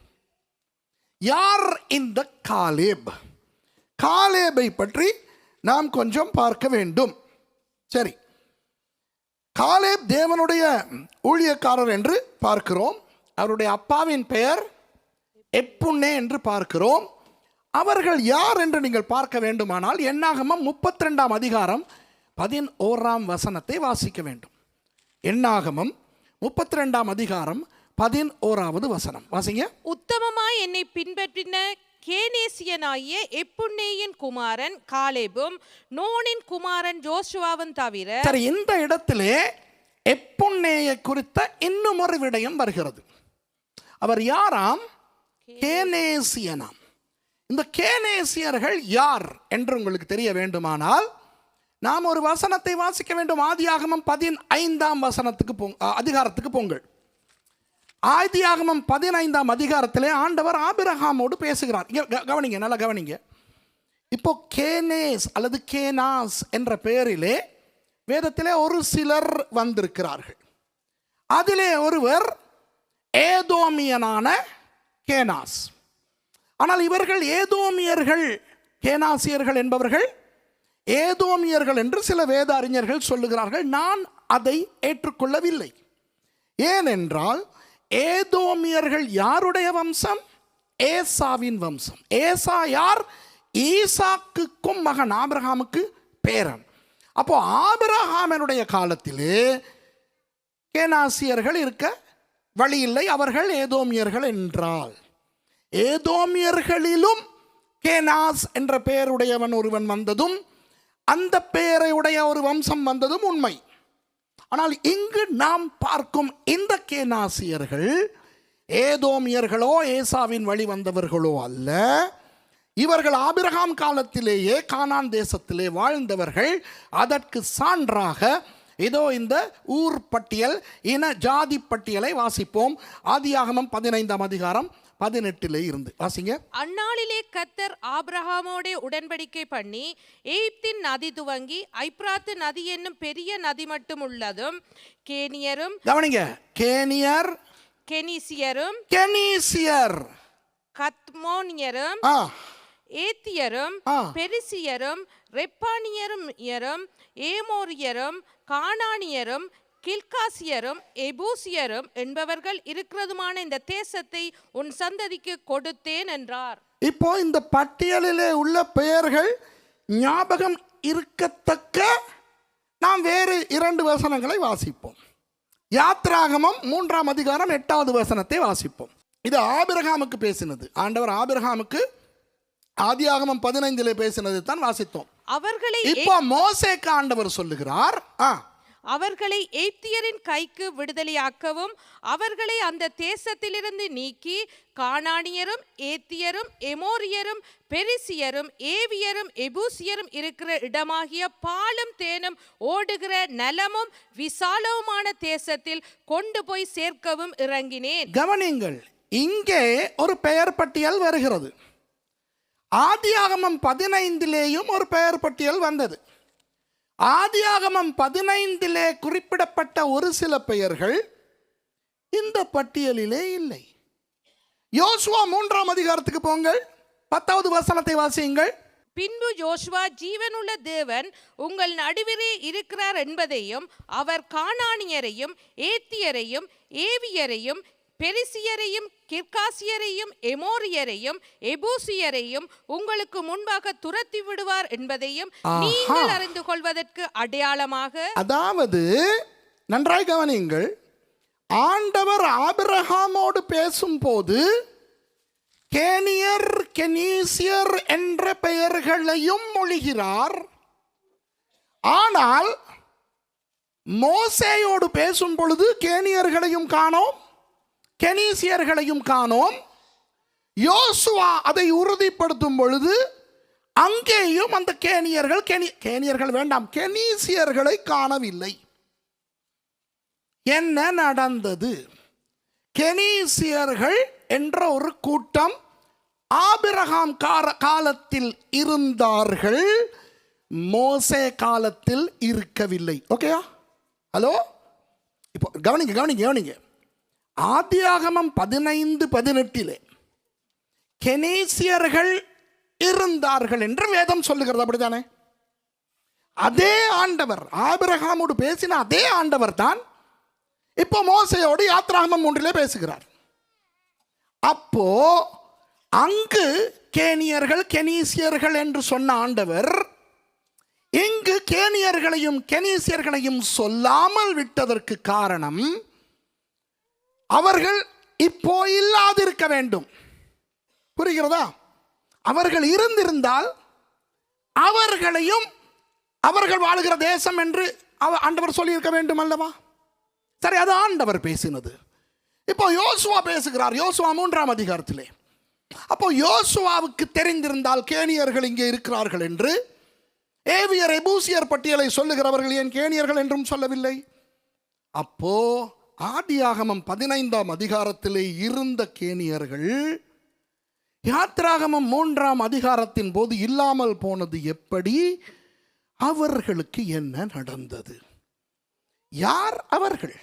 S1: யார் இந்த காலேப்? காலேபை பற்றி நாம் கொஞ்சம் பார்க்க வேண்டும். சரி, காலேப் தேவனுடைய ஊழியக்காரர் என்று பார்க்கிறோம். அவருடைய அப்பாவின் பெயர் எப்புன்னே என்று பார்க்கிறோம். அவர்கள் யார் என்று நீங்கள் பார்க்க வேண்டுமானால் என்னாகமம் 32 அதிகாரம் 11 வசனத்தை வாசிக்க வேண்டும். என்னாகமம் 32 அதிகாரம் 11 வசனம் வாசிங்க.
S2: உத்தமமாய் என்னை பின்பற்றின கேனேசியனாகிய எப்புன்னேயின் குமாரன் காலேபும் நூனின் குமாரன் ஜோசுவாவும் தவிர.
S1: சரி, இந்த இடத்திலே எப்புன்னேயை குறித்த இன்னும் ஒரு விடயம் வருகிறது. அவர் யாராம்? கேனேசியனாம். இந்த கேனேசியர்கள் யார் என்று உங்களுக்கு தெரிய வேண்டுமானால் நாம் ஒரு வசனத்தை வாசிக்க வேண்டும். ஆதியாகமம் 15 அதிகாரத்துக்கு போங்கள். ஆதியாகமம் 15 அதிகாரத்திலே ஆண்டவர் ஆபிரகாமோடு பேசுகிறார். கவனிங்க, நல்லா கவனிங்க. இப்போ கேனேஸ் அல்லது கேனாஸ் என்ற பெயரிலே வேதத்திலே ஒரு சிலர் வந்திருக்கிறார்கள். அதிலே ஒருவர் ஏதோமியனான கேனாஸ். ஆனால் இவர்கள் ஏதோமியர்கள், கேனாசியர்கள் என்பவர்கள் ஏதோமியர்கள் என்று சில வேத அறிஞர்கள் சொல்லுகிறார்கள். நான் அதை ஏற்றுக்கொள்ளவில்லை. ஏனென்றால் ஏதோமியர்கள் யாருடைய வம்சம்? ஏசாவின் வம்சம். ஏசா யார்? ஈசாக்குக்கும் மகன் ஆபிரகாமுக்கு பேரன். அப்போ ஆபிரகாமனுடைய காலத்திலே கேனாசியர்கள் இருக்க வழி இல்லை. அவர்கள் ஏதோமியர்கள் என்றால் ஏதோமியர்களிலும் கேனாஸ் என்ற பெயருடையவன் ஒருவன் வந்ததும் அந்த பெயரையுடைய ஒரு வம்சம் வந்ததும் உண்மை. ஆனால் இங்கு நாம் பார்க்கும் இந்த கேனாசியர்கள் ஏதோமியர்களோ ஏசாவின் வழி வந்தவர்களோ அல்ல. இவர்கள் ஆபிரகாம் காலத்திலேயே கானான் தேசத்திலே வாழ்ந்தவர்கள். அதற்கு சான்றாக இதோ இந்த ஊர் பட்டியல், இன ஜாதி பட்டியலை வாசிப்போம். ஆதியாகமம் 15 அதிகாரம் 18 இருந்து வாசிங்க.
S2: அந்நாளிலே கர்த்தர் ஆபிரகாமோடே உடன்படிக்கை பண்ணி எகிப்தின் நதி துவங்கி ஐப்ராத்து நதி என்னும் பெரிய நதி மட்டும் உள்ளதும் கேனியரும்,
S1: கவனிங்க, கேனியர்,
S2: கெனிசியரும், கத்மோனியரும், ஏத்தியரும், பெரிசியரும், ரெப்பானியரும், ஏமோரியரும், கானானியரும், கில்காசியரும், எபூசியரும் என்பவர்கள் இருக்கிறதுமான இந்த தேசத்தை உன் சந்ததிக்கு கொடுத்தேன் என்றார்.
S1: இப்போ இந்த பட்டியலிலே உள்ள பெயர்கள் ஞாபகம் இருக்கத்தக்க நாம் வேறு 2 வசனங்களை வாசிப்போம். யாத்ராகமம் 3 அதிகாரம் 8 வசனத்தை வாசிப்போம். இது ஆபிரகாமுக்கு பேசினது. ஆண்டவர் ஆபிரகாமுக்கு ஆதியாகமம் 15 பேசினது தான் வாசித்தோம்.
S2: அவர்களை
S1: இப்போ மோசேக்கு ஆண்டவர் சொல்லுகிறார்,
S2: அவர்களை எய்த்தியரின் கைக்கு விடுதலையாக்கவும் அவர்களை அந்த தேசத்திலிருந்து நீக்கி கானானியரும் ஏத்தியரும் எமோரியரும் பெரிசியரும் ஏவியரும் எபூசியரும் இருக்கிற இடமாகிய பாலும் தேனும் ஓடுகிற நலமும் விசாலவுமான தேசத்தில் கொண்டு போய் சேர்க்கவும் இறங்கினேன்.
S1: கவனிங்கள், இங்கே ஒரு பெயர் பட்டியல் வருகிறது. ஆதியாகமம் 15 ஒரு பெயர் பட்டியல் வந்தது. ஆதியாகமம் 15 குறிப்பிடப்பட்ட ஒரு சில பெயர்கள் இந்த பட்டியலிலே இல்லை. யோசுவா 3 அதிகாரத்துக்கு போங்கள், 10வது வசனத்தை வாசியுங்கள்.
S2: பின்பு யோசுவா ஜீவனுள்ள தேவன் உங்கள் நடுவிலே இருக்கிறார் என்பதையும் அவர் கானானியரையும் ஏத்தியரையும் ஏவியரையும் பெரிசியரையும் கிர்காசியரையும் எமோரியரையும் எபூசியரையும் உங்களுக்கு முன்பாக துரத்தி விடுவார் என்பதையும் நீங்கள் அறிந்து கொள்வதற்கு அடையாளமாக.
S1: அதாவது நன்றாய் கவனியுங்கள், ஆண்டவர் ஆபிரகாமோடு பேசும்போது கேனியர் கெனீசியர் என்ற பெயர்களையும் மொழிகிறார். ஆனால் மோசேயோடு பேசும் பொழுது கேனியர்களையும் காணோம், கெனீசியர்களையும் காணோம். யோசுவா அதை உறுதிப்படுத்தும் பொழுது அங்கேயும் அந்த கேனியர்கள் வேண்டாம், கெனீசியர்களை காணவில்லை. என்ன நடந்தது? கெனீசியர்கள் என்ற ஒரு கூட்டம் ஆபிரகாம் காலத்தில் இருந்தார்கள், மோசே காலத்தில் இருக்கவில்லை. ஓகேயா? ஹலோ, இப்போ கவனிங்க கவனிங்க கவனிங்க. ஆதியாகமம் 15:18 கெனீசியர்கள் இருந்தார்கள் என்று வேதம் சொல்லுகிறது, அப்படித்தானே? அதே ஆண்டவர், ஆபிரகாமோடு பேசின அதே ஆண்டவர் தான் இப்போ மோசையோடு யாத்ராகமம் 3 பேசுகிறார். அப்போ அங்கு கேனியர்கள் கெனீசியர்கள் என்று சொன்ன ஆண்டவர் இங்கு கேனியர்களையும் கெனீசியர்களையும் சொல்லாமல் விட்டதற்கு காரணம், அவர்கள் இப்போ இல்லாதிருக்க வேண்டும். புரிகிறதா? அவர்கள் இருந்திருந்தால் அவர்களையும் அவர்கள் வாழுகிற தேசம் என்று ஆண்டவர் சொல்லியிருக்க வேண்டும் அல்லவா? சரி, அது ஆண்டவர் பேசினது. இப்போ யோசுவா பேசுகிறார், யோசுவா 3 அதிகாரத்திலே. அப்போ யோசுவாவுக்கு தெரிந்திருந்தால் கேனியர்கள் இங்கே இருக்கிறார்கள் என்று, ஏவியர் எபூசியர் பட்டியலை சொல்லுகிறவர்கள் ஏன் கேனியர்கள் என்றும் சொல்லவில்லை? அப்போ ஆதியாகமம் 15 அதிகாரத்திலே இருந்த கேனியர்கள் யாத்ராகமம் 3 அதிகாரத்தின் போது இல்லாமல் போனது எப்படி? அவர்களுக்கு என்ன நடந்தது? யார் அவர்கள்?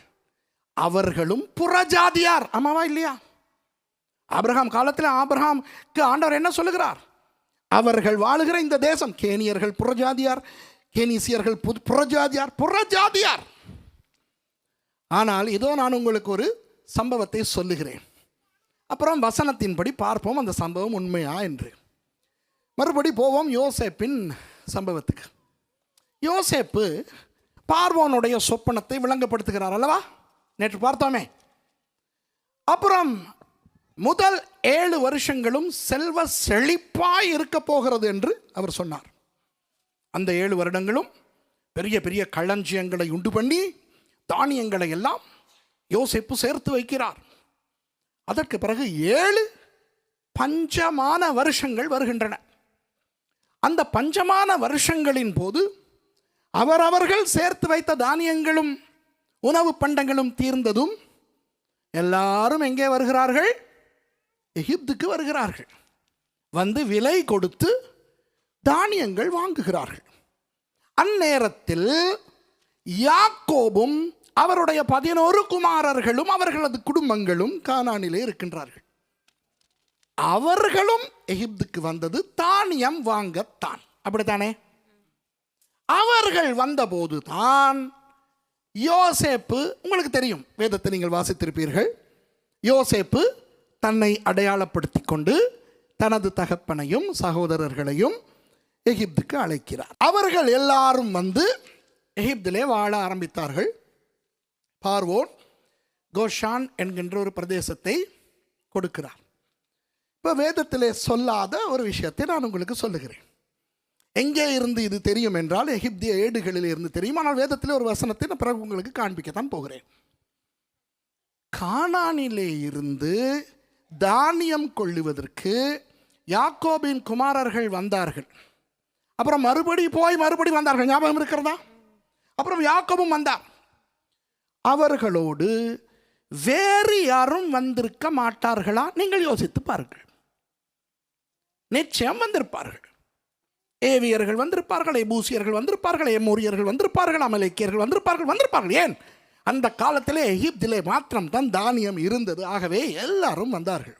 S1: அவர்களும் புறஜாதியார். ஆமாவா இல்லையா? ஆபிரகாம் காலத்தில் ஆபிரகாமுக்கு ஆண்டவர் என்ன சொல்லுகிறார்? அவர்கள் வாழுகிற இந்த தேசம், கேனியர்கள் புறஜாதியார், கெனீசியர்கள் புறஜாதியார். ஆனால் இதோ நான் உங்களுக்கு ஒரு சம்பவத்தை சொல்லுகிறேன், அப்புறம் வசனத்தின்படி பார்ப்போம் அந்த சம்பவம் உண்மையா என்று. மறுபடி போவோம் யோசேப்பின் சம்பவத்துக்கு. யோசேப்பு பார்வோனுடைய சொப்பனத்தை விளங்கப்படுத்துகிறார் அல்லவா? நேற்று பார்த்தோமே. அப்புறம் முதல் 7 வருஷங்களும் செல்வ செழிப்பாய் இருக்க போகிறது என்று அவர் சொன்னார். அந்த 7 வருடங்களும் பெரிய பெரிய களஞ்சியங்களை உண்டு பண்ணி தானியங்களை எல்லாம் யோசேப்பு சேர்த்து வைக்கிறார். அதற்கு பிறகு 7 பஞ்சமான வருஷங்கள் வருகின்றன. அந்த பஞ்சமான வருஷங்களின் போது அவரவர்கள் சேர்த்து வைத்த தானியங்களும் உணவு பண்டங்களும் தீர்ந்ததும் எல்லாரும் எங்கே வருகிறார்கள்? எகிப்துக்கு வருகிறார்கள். வந்து விலை கொடுத்து தானியங்கள் வாங்குகிறார்கள். அந்நேரத்தில் யாக்கோபும் அவருடைய 11 குமாரர்களும் அவர்களது குடும்பங்களும் கானானிலே இருக்கின்றார்கள். அவர்களும் எகிப்துக்கு வந்தது தானியம் வாங்கத்தான், அப்படித்தானே? அவர்கள் வந்தபோது தான் யோசேப்பு, உங்களுக்கு தெரியும், வேதத்தை நீங்கள் வாசித்திருப்பீர்கள், யோசேப்பு தன்னை அடையாளப்படுத்தி கொண்டு தனது தகப்பனையும் சகோதரர்களையும் எகிப்துக்கு அழைக்கிறார். அவர்கள் எல்லாரும் வந்து எகிப்திலே வாழ ஆரம்பித்தார்கள். பார்வோன் கோஷான் என்கின்ற ஒரு பிரதேசத்தை கொடுக்கிறார். இப்போ வேதத்திலே சொல்லாத ஒரு விஷயத்தை நான் உங்களுக்கு சொல்லுகிறேன். எங்கே இருந்து இது தெரியும் என்றால் எகிப்திய ஏடுகளில் இருந்து தெரியும். ஆனால் வேதத்திலே ஒரு வசனத்தை நான் பிறகு உங்களுக்கு காண்பிக்கத்தான் போகிறேன். கானானிலே இருந்து தானியம் கொள்ளுவதற்கு யாக்கோபின் குமாரர்கள் வந்தார்கள். அப்புறம் மறுபடி வந்தார்கள். ஞாபகம் இருக்கிறதா? அப்புறம் யாக்கோபும் வந்தார். அவர்களோடு வேறு யாரும் வந்திருக்க மாட்டார்களா? நீங்கள் யோசித்து பாருங்கள். நிச்சயம் வந்திருப்பார்கள். ஏவியர்கள் வந்திருப்பார்கள், எபூசியர்கள் வந்திருப்பார்கள், எமோரியர்கள் வந்திருப்பார்கள், அமலேக்கியர்கள் வந்திருப்பார்கள். ஏன்? அந்த காலத்திலே எகிப்திலே மாத்திரம் தான் தானியம் இருந்தது. ஆகவே எல்லாரும் வந்தார்கள்.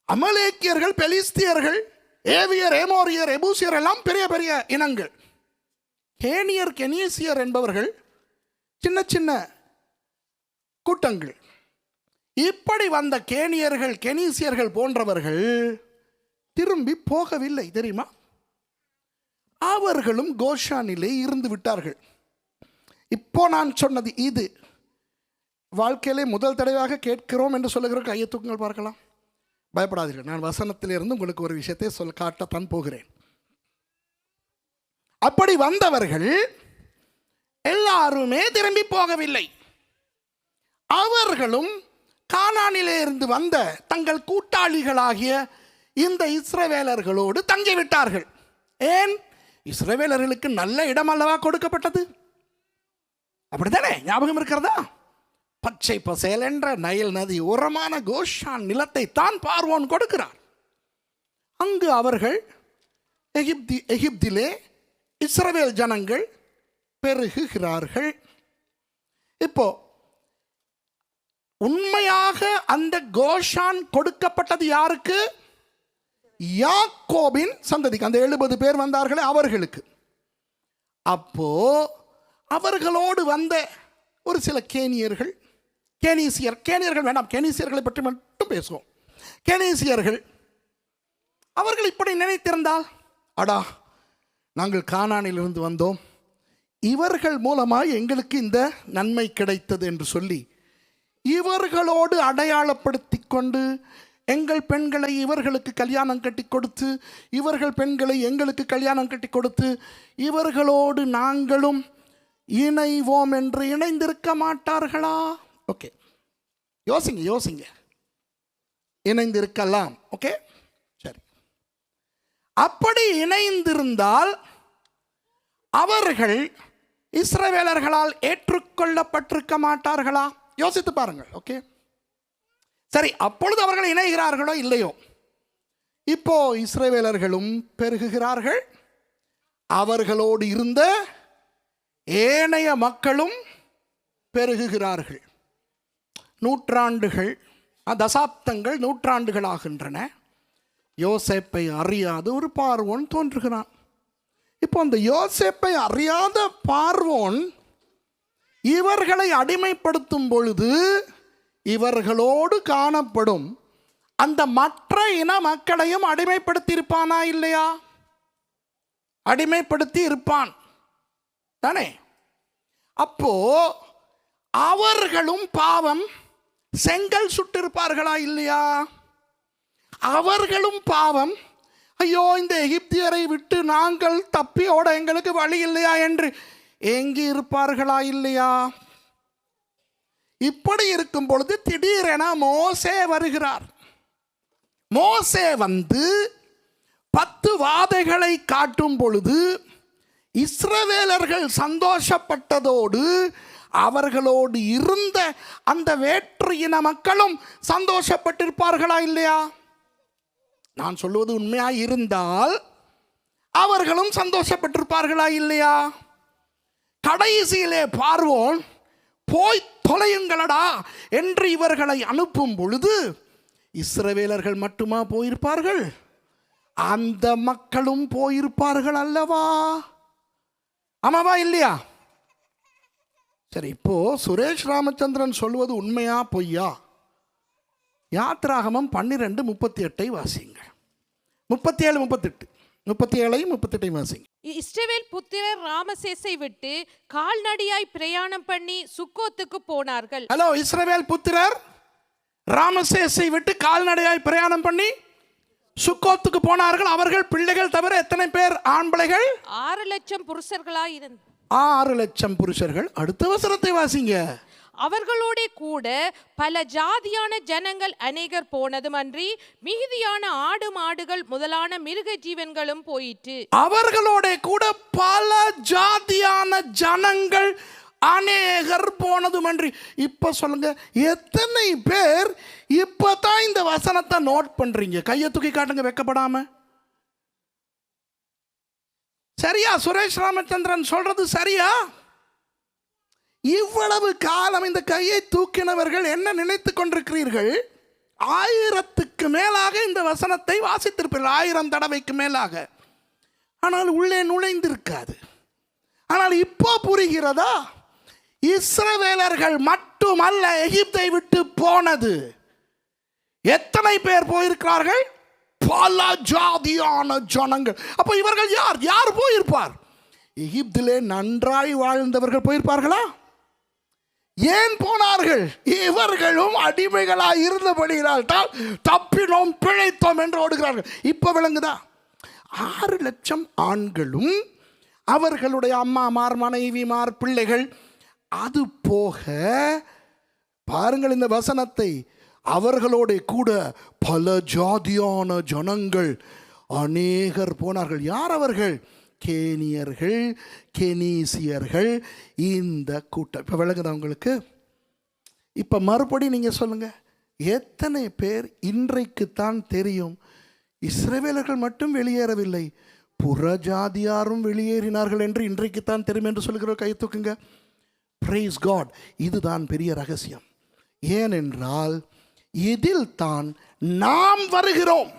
S1: அமலேக்கியர்கள், பெலிஸ்தியர்கள், ஏவியர், எமோரியர், எபூசியர் எல்லாம் பெரிய பெரிய இனங்கள். கேனியர், கெனீசியர் என்பவர்கள் சின்ன சின்ன கூட்டங்கள். இப்படி வந்த கேனியர்கள், கெனீசியர்கள் போன்றவர்கள் திரும்பி போகவில்லை தெரியுமா? அவர்களும் கோஷானிலே இருந்து விட்டார்கள். இப்போ நான் சொன்னது இது வாழ்க்கையிலே முதல் தடவையாக கேட்கிறோம் என்று சொல்லுகிற கையை தூக்குங்கள் பார்க்கலாம். பயப்படாதீர்கள். நான் வசனத்திலிருந்து உங்களுக்கு ஒரு விஷயத்தை காட்டத்தான் போகிறேன். அப்படி வந்தவர்கள் எல்லாருமே திரும்பி போகவில்லை. அவர்களும் கானானிலே இருந்து வந்த தங்கள் கூட்டாளிகளாகிய இந்த இஸ்ரவேலர்களோடு தங்கிவிட்டார்கள். ஏன்? இஸ்ரவேலர்களுக்கு நல்ல இடம் அல்லவா கொடுக்கப்பட்டது? அப்படித்தானே? ஞாபகம் இருக்கிறதா? பச்சை பசேல் என்ற நைல் நதி ஓரமான கோஷான் நிலத்தை தான் பார்வோன் கொடுக்கிறார். அங்கு அவர்கள் எகிப்திலே இஸ்ரவேல் ஜனங்கள் பெருகுகிறார்கள். இப்போ உண்மையாக அந்த கோஷான் கொடுக்கப்பட்டது யாருக்கு? யாக்கோபின் சந்ததிக்கு. அந்த 70 பேர் வந்தார்களே அவர்களுக்கு. அப்போ அவர்களோடு வந்த ஒரு சில கேனியர்கள் வேண்டாம், கேனீசியர்களை பற்றி மட்டும் பேசுவோம். கேனீசியர்கள் அவர்கள் இப்படி நினைத்திருந்தால், அடா நாங்கள் கானானிலிருந்து வந்தோம், இவர்கள் மூலமாக எங்களுக்கு இந்த நன்மை கிடைத்தது என்று சொல்லி இவர்களோடு அடையாளப்படுத்தி கொண்டு எங்கள் பெண்களை இவர்களுக்கு கல்யாணம் கட்டி கொடுத்து, இவர்கள் பெண்களை எங்களுக்கு கல்யாணம் கட்டி கொடுத்து, இவர்களோடு நாங்களும் இணைவோம் என்று இணைந்திருக்க மாட்டார்களா? ஓகே, யோசிங்க. இணைந்திருக்கலாம். ஓகே, சரி. அப்படி இணைந்திருந்தால் அவர்கள் இஸ்ரவேலர்களால் ஏற்றுக்கொள்ளப்பட்டிருக்க மாட்டார்களா? யோசித்து பாருங்கள். ஓகே, சரி. அப்பொழுது அவர்கள் இணைகிறார்களோ இல்லையோ, இப்போ இஸ்ரவேலர்களும் பெருகுகிறார்கள், அவர்களோடு இருந்த ஏனைய மக்களும் பெருகுகிறார்கள். நூற்றாண்டுகள், தசாப்தங்கள், நூற்றாண்டுகள் ஆகின்றன. யோசேப்பை அறியாத ஒரு பார்வோன் தோன்றுகிறான். இப்போ அந்த யோசேப்பை அறியாத பார்வோன் இவர்களை அடிமைப்படுத்தும் பொழுது இவர்களோடு காணப்படும் அந்த மற்ற இன மக்களையும் அடிமைப்படுத்தி இருப்பானா இல்லையா? அடிமைப்படுத்தி இருப்பான் தானே? அப்போ அவர்களும் பாவம் செங்கல் சுட்டிருப்பார்களா இல்லையா? அவர்களும் பாவம், ஐயோ இந்த எகிப்தியரை விட்டு நாங்கள் தப்பியோட எங்களுக்கு வழி இல்லையா என்று எங்கி இருப்பார்களா இல்லையா? இப்படி இருக்கும் பொழுது திடீரென மோசே வருகிறார். மோசே வந்து 10 வாதைகளை காட்டும் பொழுது இஸ்ரவேலர்கள் சந்தோஷப்பட்டதோடு அவர்களோடு இருந்த அந்த வேற்று இன மக்களும் சந்தோஷப்பட்டிருப்பார்களா இல்லையா? நான் சொல்வது உண்மையாக இருந்தால் அவர்களும் சந்தோஷப்பட்டிருப்பார்களா இல்லையா? கடைசியிலே பார்வோன் போய் தொலையுங்களடா என்று இவர்களை அனுப்பும் பொழுது இஸ்ரவேலர்கள் மட்டுமா போயிருப்பார்கள்? அந்த மக்களும் போயிருப்பார்கள் அல்லவா? ஆமாவா இல்லையா? சரி, இப்போ சுரேஷ் ராமச்சந்திரன் சொல்வது உண்மையா பொய்யா? யாத்ராகமம் 12:38 வாசிங்க. 37, 38, 37, 38 வாசிங்க.
S2: இஸ்ரவேல் புத்திரர் ராமசேசை விட்டு கால்நடையாய் பிரயாணம் பண்ணி சுக்கோத்துக்கு போனார்கள்.
S1: ஹலோ, இஸ்ரவேல் புத்திரர் ராமசேசை விட்டு கால்நடையாய் பிரயாணம் பண்ணி
S3: சுக்கோத்துக்கு போனார்கள். அவர்கள் பிள்ளைகள் தவிர எத்தனை பேர்? ஆண் பிள்ளைகள்
S2: 6,00,000 புருஷர்களாய் இருந்த
S3: 6,00,000 புருஷர்கள். அடுத்த வசனத்தை வாசிங்க.
S2: அவர்களோட கூட பல ஜாதியான ஜனங்கள் அநேகர் போனதும் அன்றி மிகுதியான ஆடு மாடுகள் முதலான மிருக ஜீவன்களும் போயிற்று.
S3: அவர்களோட கூட பல ஜாதியான ஜனங்கள் அநேகர் போனதுமன்றி. இப்ப சொல்லுங்க, எத்தனை பேர் இப்பதான் இந்த வசனத்தை நோட் பண்றீங்க? கையை தூக்கி காட்டுங்க வெக்கப்படாம. சரியா? சுரேஷ் ராமச்சந்திரன் சொல்றது சரியா? இவ்வளவு காலம் இந்த கையை தூக்கினவர்கள் என்ன நினைத்து கொண்டிருக்கிறீர்கள்? 1000க்கு மேலாக இந்த வசனத்தை வாசித்திருப்பீர்கள், 1000 தடவைக்கு மேலாக. ஆனால் உள்ளே நுழைந்திருக்காது. ஆனால் இப்போ புரிகிறதா? இஸ்ரவேலர்கள் மட்டுமல்ல எகிப்தை விட்டு போனது. எத்தனை பேர் போயிருக்கிறார்கள்? பல ஜாதியான ஜனங்கள். அப்ப இவர்கள் யார்? யார் போயிருப்பார்? எகிப்திலே நன்றாய் வாழ்ந்தவர்கள் போயிருப்பார்களா? ஏன் போனார்கள்? இவர்களும் அடிமைகளாய் இருந்தபடியால் தப்பினோம் பிழைத்தோம் என்று ஓடுகிறார்கள். இப்ப விளங்குதா? 6,00,000 ஆண்களும் அவர்களுடைய அம்மாமார், மனைவிமார், பிள்ளைகள், அது போக பாருங்கள் இந்த வசனத்தை, அவர்களோட கூட பல ஜாதியான ஜனங்கள் அநேகர் போனார்கள். யார் அவர்கள்? கேனியர்கள், கெனீசியர்கள். இந்த கூட்டம் இப்போ விளங்குதா உங்களுக்கு? இப்போ மறுபடி நீங்கள் சொல்லுங்க, எத்தனை பேர் இன்றைக்குத்தான் தெரியும் இஸ்ரவேலர்கள் மட்டும் வெளியேறவில்லை, புறஜாதியாரும் வெளியேறினார்கள் என்று இன்றைக்குத்தான் தெரியும் என்று சொல்லுகிற கை தூக்குங்க. Price card. இதுதான் பெரிய ரகசியம். ஏனென்றால் இதில் தான் நாம் வருகிறோம்.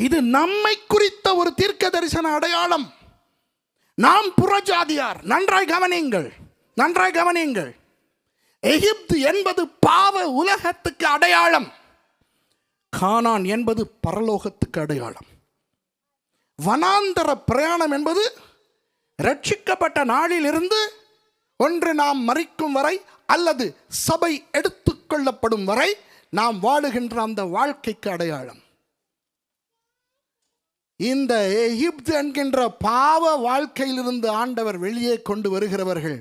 S3: இது நம்மை குறித்த ஒரு தீர்க்க தரிசன அடையாளம். நாம் புறஜாதியார். நன்றாய் கவனியுங்கள், நன்றாய் கவனியுங்கள். எகிப்து என்பது பாவ உலகத்துக்கு அடையாளம். கானான் என்பது பரலோகத்துக்கு அடையாளம். வனாந்தர பிரயாணம் என்பது ரட்சிக்கப்பட்ட நாளிலிருந்து ஒன்று நாம் மரிக்கும் வரை அல்லது சபை எடுத்துக்கொள்ளப்படும் வரை நாம் வாழுகின்ற அந்த வாழ்க்கைக்கு அடையாளம். இந்த எகிப்து என்கின்ற பாவ வாழ்க்கையிலிருந்து ஆண்டவர் வெளியே கொண்டு வருகிறவர்கள்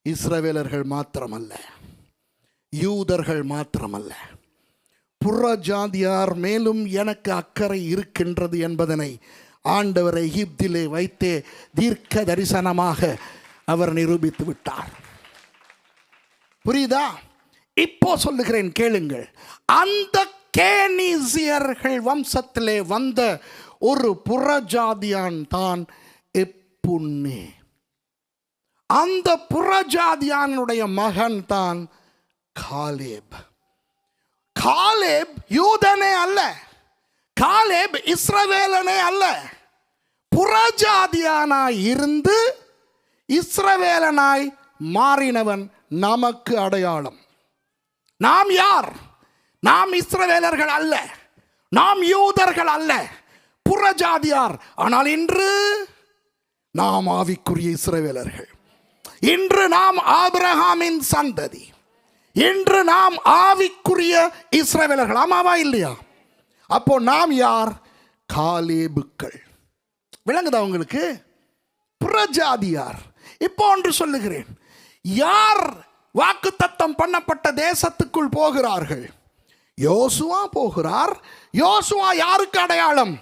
S3: இஸ்ரவேலர்கள் மாத்திரமல்ல, யூதர்கள் மாத்திரமல்ல, புறஜாதியார் மேலும் எனக்கு அக்கறை இருக்கின்றது என்பதனை ஆண்டவர் எகிப்திலே வைத்தே தீர்க்க தரிசனமாக அவர் நிரூபித்து விட்டார். புரியுதா? இப்போ சொல்லுகிறேன் கேளுங்கள். அந்த கேனீசியர்கள் வம்சத்திலே வந்த ஒரு புறஜாதியான் தான் எப்புன்னே. அந்த புறஜாதியானுடைய மகன் தான் காலேப். காலேப் யூதனே அல்ல, காலேப் இஸ்ரவேலனே அல்ல, புறஜாதியானாய் இருந்து இஸ்ரவேலனாய் மாறினவன் நமக்கு அடையாளம். நாம் யார்? நாம் இஸ்ரவேலர்கள் அல்ல, நாம் யூதர்கள் அல்ல, புறஜாதியார். ஆனால் இன்று நாம் ஆவிக்குரிய இஸ்ரவேலர்கள். இன்று நாம் ஆபிரகாமின் சந்ததி. இன்று நாம் ஆவிக்குரிய இஸ்ரவேலர்கள். ஆமாவா இல்லையா? அப்போ நாம் யார்? காலேபுக்கள். விளங்குதா உங்களுக்கு? புறஜாதியார். இப்போ ஒன்று சொல்லுகிறேன். யார் வாக்குத்தத்தம் பண்ணப்பட்ட தேசத்துக்குள் போகிறார்கள்? யோசுவா போகிறார். யோசுவா யாருக்கு அடையாளம்?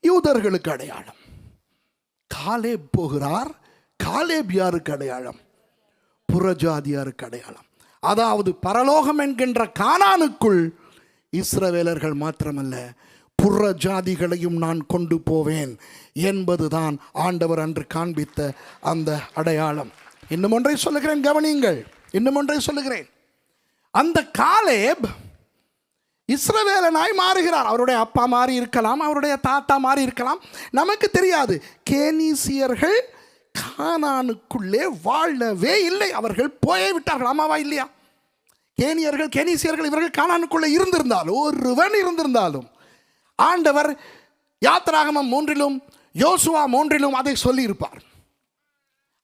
S3: யூதர்களுக்கு அடையாளம். காலேப் போகிறார். காலேப் யாருக்கு அடையாளம்? புறஜாதியாருக்கு அடையாளம். அதாவது பரலோகம் என்கின்ற கானானுக்குள் இஸ்ரவேலர்கள் மாத்திரமல்ல, புறஜாதிகளையும் நான் கொண்டு போவேன் என்பதுதான் ஆண்டவர் அன்று காண்பித்த அந்த அடையாளம். இன்னும் ஒன்றை சொல்லுகிறேன், கவனியுங்கள். இன்னும் ஒன்றை சொல்லுகிறேன். அந்த காலேப் இஸ்ரவேலனாய் மாறுகிறார். அவருடைய அப்பா மாறி இருக்கலாம், அவருடைய தாத்தா மாறி இருக்கலாம், நமக்கு தெரியாது. கேனீசியர்கள் கானானுக்குள்ளே வாழவே இல்லை, அவர்கள் போயே விட்டார்கள். ஆமாவா இல்லையா? கேனியர்கள், கேனீசியர்கள் இவர்கள் கானானுக்குள்ளே இருந்திருந்தாலும், ஒருவன் இருந்திருந்தாலும் ஆண்டவர் யாத்திராகமம் 3 யோசுவா 3 அதை சொல்லி இருப்பார்.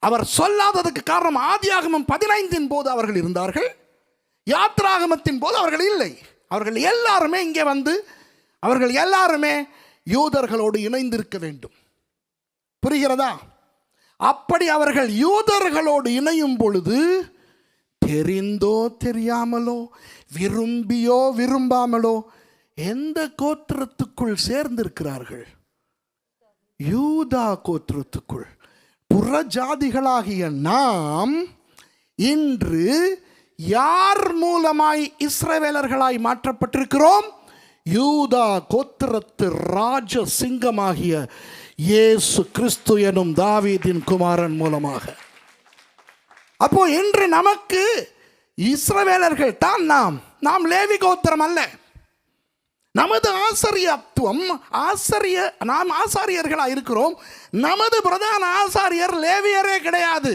S3: அவர் சொல்லாததுக்கு காரணம், ஆதியாகமம் 15 போது அவர்கள் இருந்தார்கள், யாத்திராகமத்தின் போது அவர்கள் இல்லை. அவர்கள் எல்லாருமே இங்கே வந்து அவர்கள் எல்லாருமே யூதர்களோடு இணைந்திருக்க வேண்டும். புரிகிறதா? அப்படி அவர்கள் யூதர்களோடு இணையும் பொழுது தெரிந்தோ தெரியாமலோ, விரும்பியோ விரும்பாமலோ எந்த கோத்திரத்துக்குள் சேர்ந்திருக்கிறார்கள்? யூதா கோத்திரத்துக்குள். புறஜாதிகளாகிய நாம் இன்று யார் மூலமாய் இஸ்ரவேலர்களாய் மாற்றப்பட்டிருக்கிறோம்? யூதா கோத்திரத்து ராஜ சிங்கமாகிய இயேசு கிறிஸ்து எனும் தாவீதின் குமாரன் மூலமாக. அப்போ இன்று நமக்கு இஸ்ரவேலர்கள் தான் நாம் லேவி கோத்திரம் அல்ல. நமது ஆசாரியத்துவம் நாம் ஆசாரியர்களாக இருக்கிறோம். நமது பிரதான ஆசாரியர் லேவியரே கிடையாது.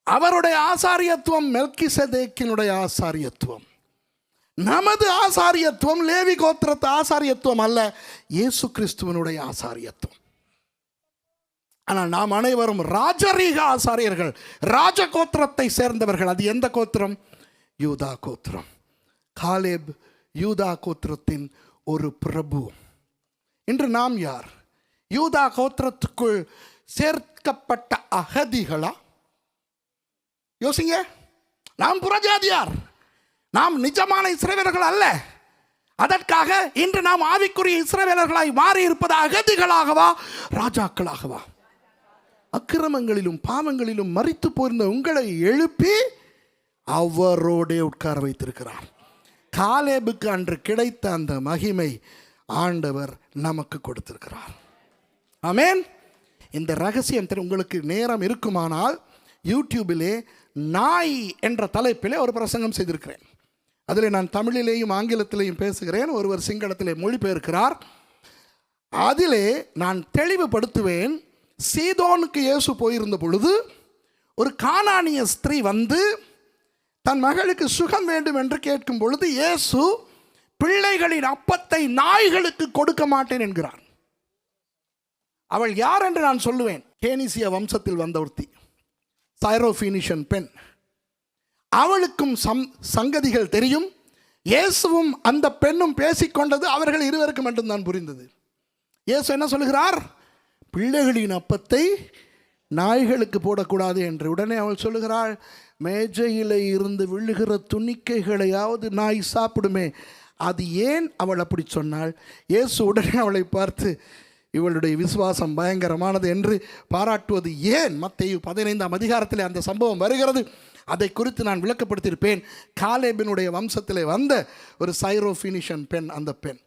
S3: அவருடைய ஆசாரியத்துவம் மெல்கிசேதேக்கினுடைய ஆசாரியத்துவம். நமது ஆசாரியத்துவம் லேவி கோத்திரத்து ஆசாரியத்துவம் அல்ல, இயேசு கிறிஸ்துவனுடைய ஆசாரியத்துவம். ஆனால் நாம் அனைவரும் ராஜரீக ஆசாரியர்கள், ராஜ கோத்திரத்தை சேர்ந்தவர்கள். அது எந்த கோத்திரம்? யூதா கோத்திரம். காலேப் யூதா கோத்திரத்தின் ஒரு பிரபு. இன்று நாம் யார்? யூதா கோத்திரத்துக்குள் சேர்க்கப்பட்ட அகதிகளா? யோசிங்க. நாம் புறஜாதியார், நாம் நிஜமான இஸ்ரவேலர்கள் அல்ல. அதற்காக இன்று நாம் ஆவிக்குரிய இஸ்ரவேலர்களாய் மாறி இருப்பது அகதிகளாகவா ராஜாக்களாகவா? அக்கிரமங்களிலும் பாவங்களிலும் மரித்து போயிருந்த உங்களை எழுப்பி அவரோடே உட்கார வைத்திருக்கிறார். காலேபுக்கு அன்று கிடைத்த அந்த மகிமை ஆண்டவர் நமக்கு கொடுத்திருக்கிறார். ஆமென். இந்த ரகசியம் உங்களுக்கு நேரம் இருக்குமானால் யூடியூபிலே நாய் என்ற தலைப்பிலே ஒரு பிரசங்கம் செய்திருக்கிறேன். அதில் நான் தமிழிலேயும் ஆங்கிலத்திலேயும் பேசுகிறேன். ஒருவர் சிங்களத்திலே மொழிபெயர்க்கிறார். அதிலே நான் தெளிவுபடுத்துவேன். சீதோனுக்கு இயேசு போயிருந்த பொழுது ஒரு கானானிய ஸ்திரீ வந்து தன் மகளுக்கு சுகம் வேண்டும் என்று கேட்கும் பொழுது இயேசு பிள்ளைகளின் அப்பத்தை நாய்களுக்கு கொடுக்க மாட்டேன் என்கிறார். அவள் யார் என்று நான் சொல்லுவேன். கேனிசிய வம்சத்தில் வந்த ஒருத்தி, சைரோபீனிஷியன் பெண். அவளுக்கும் சங்கதிகள் தெரியும். இயேசுவும் அந்த பெண்ணும் பேசிக்கொண்டது அவர்கள் இருவருக்கும் மட்டும்தான் புரிந்தது. இயேசு என்ன சொல்லுகிறார்? பிள்ளைகளின் அப்பத்தை நாய்களுக்கு போடக்கூடாது என்று. உடனே அவள் சொல்லுகிறாள், மேஜையில் இருந்து விழுகிற துணிக்கைகளையாவது நாய் சாப்பிடுமே. அது ஏன் அவள் அப்படி சொன்னாள்? இயேசு உடனே அவளை பார்த்து, இவளுடைய விசுவாசம் பயங்கரமானது என்று பாராட்டுவது ஏன்? மத்தேயு 15ஆம் அதிகாரத்தில் அந்த சம்பவம் வருகிறது. அதை குறித்து நான் விளக்கப்படுத்தியிருப்பேன். காலேபினுடைய வம்சத்திலே வந்த ஒரு சைரோபீனிஷியன் பெண். அந்த பெண்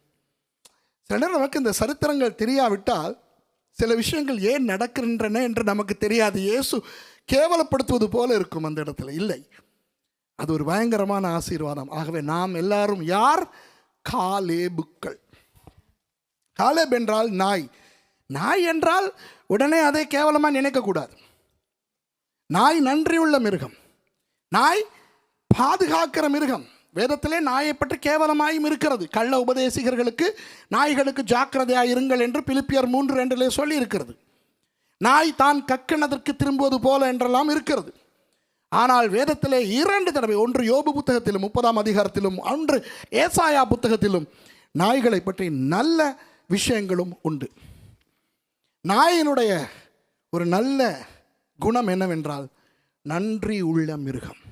S3: சில நேரம் நமக்கு இந்த சரித்திரங்கள் தெரியாவிட்டால் சில விஷயங்கள் ஏன் நடக்கின்றன என்று நமக்கு தெரியாது. இயேசு கேவலப்படுத்துவது போல இருக்கும் அந்த இடத்துல. இல்லை, அது ஒரு பயங்கரமான ஆசீர்வாதம். ஆகவே நாம் எல்லாரும் யார்? காலேபுக்கள். காலேப் என்றால் நாய். நாய் என்றால் உடனே அதை கேவலமாக நினைக்கக்கூடாது. நாய் நன்றியுள்ள மிருகம். நாய் பாதுகாக்கிற மிருகம். வேதத்திலே நாயை பற்றி கேவலமாயும் இருக்கிறது. கள்ள உபதேசிகர்களுக்கு நாய்களுக்கு ஜாக்கிரதையாக இருங்கள் என்று பிலிப்பியர் 3:2 சொல்லி இருக்கிறது. நாய் தான் கக்கினதற்கு திரும்புவது போல என்றெல்லாம் இருக்கிறது. ஆனால் வேதத்திலே 2 தடவை, ஒன்று யோபு புத்தகத்திலும் 30ஆம் அதிகாரத்திலும், ஒன்று ஏசாயா புத்தகத்திலும் நாய்களை பற்றி நல்ல விஷயங்களும் உண்டு. நாயினுடைய ஒரு நல்ல குணம் என்னவென்றால் நன்றி உள்ள மிருகம்.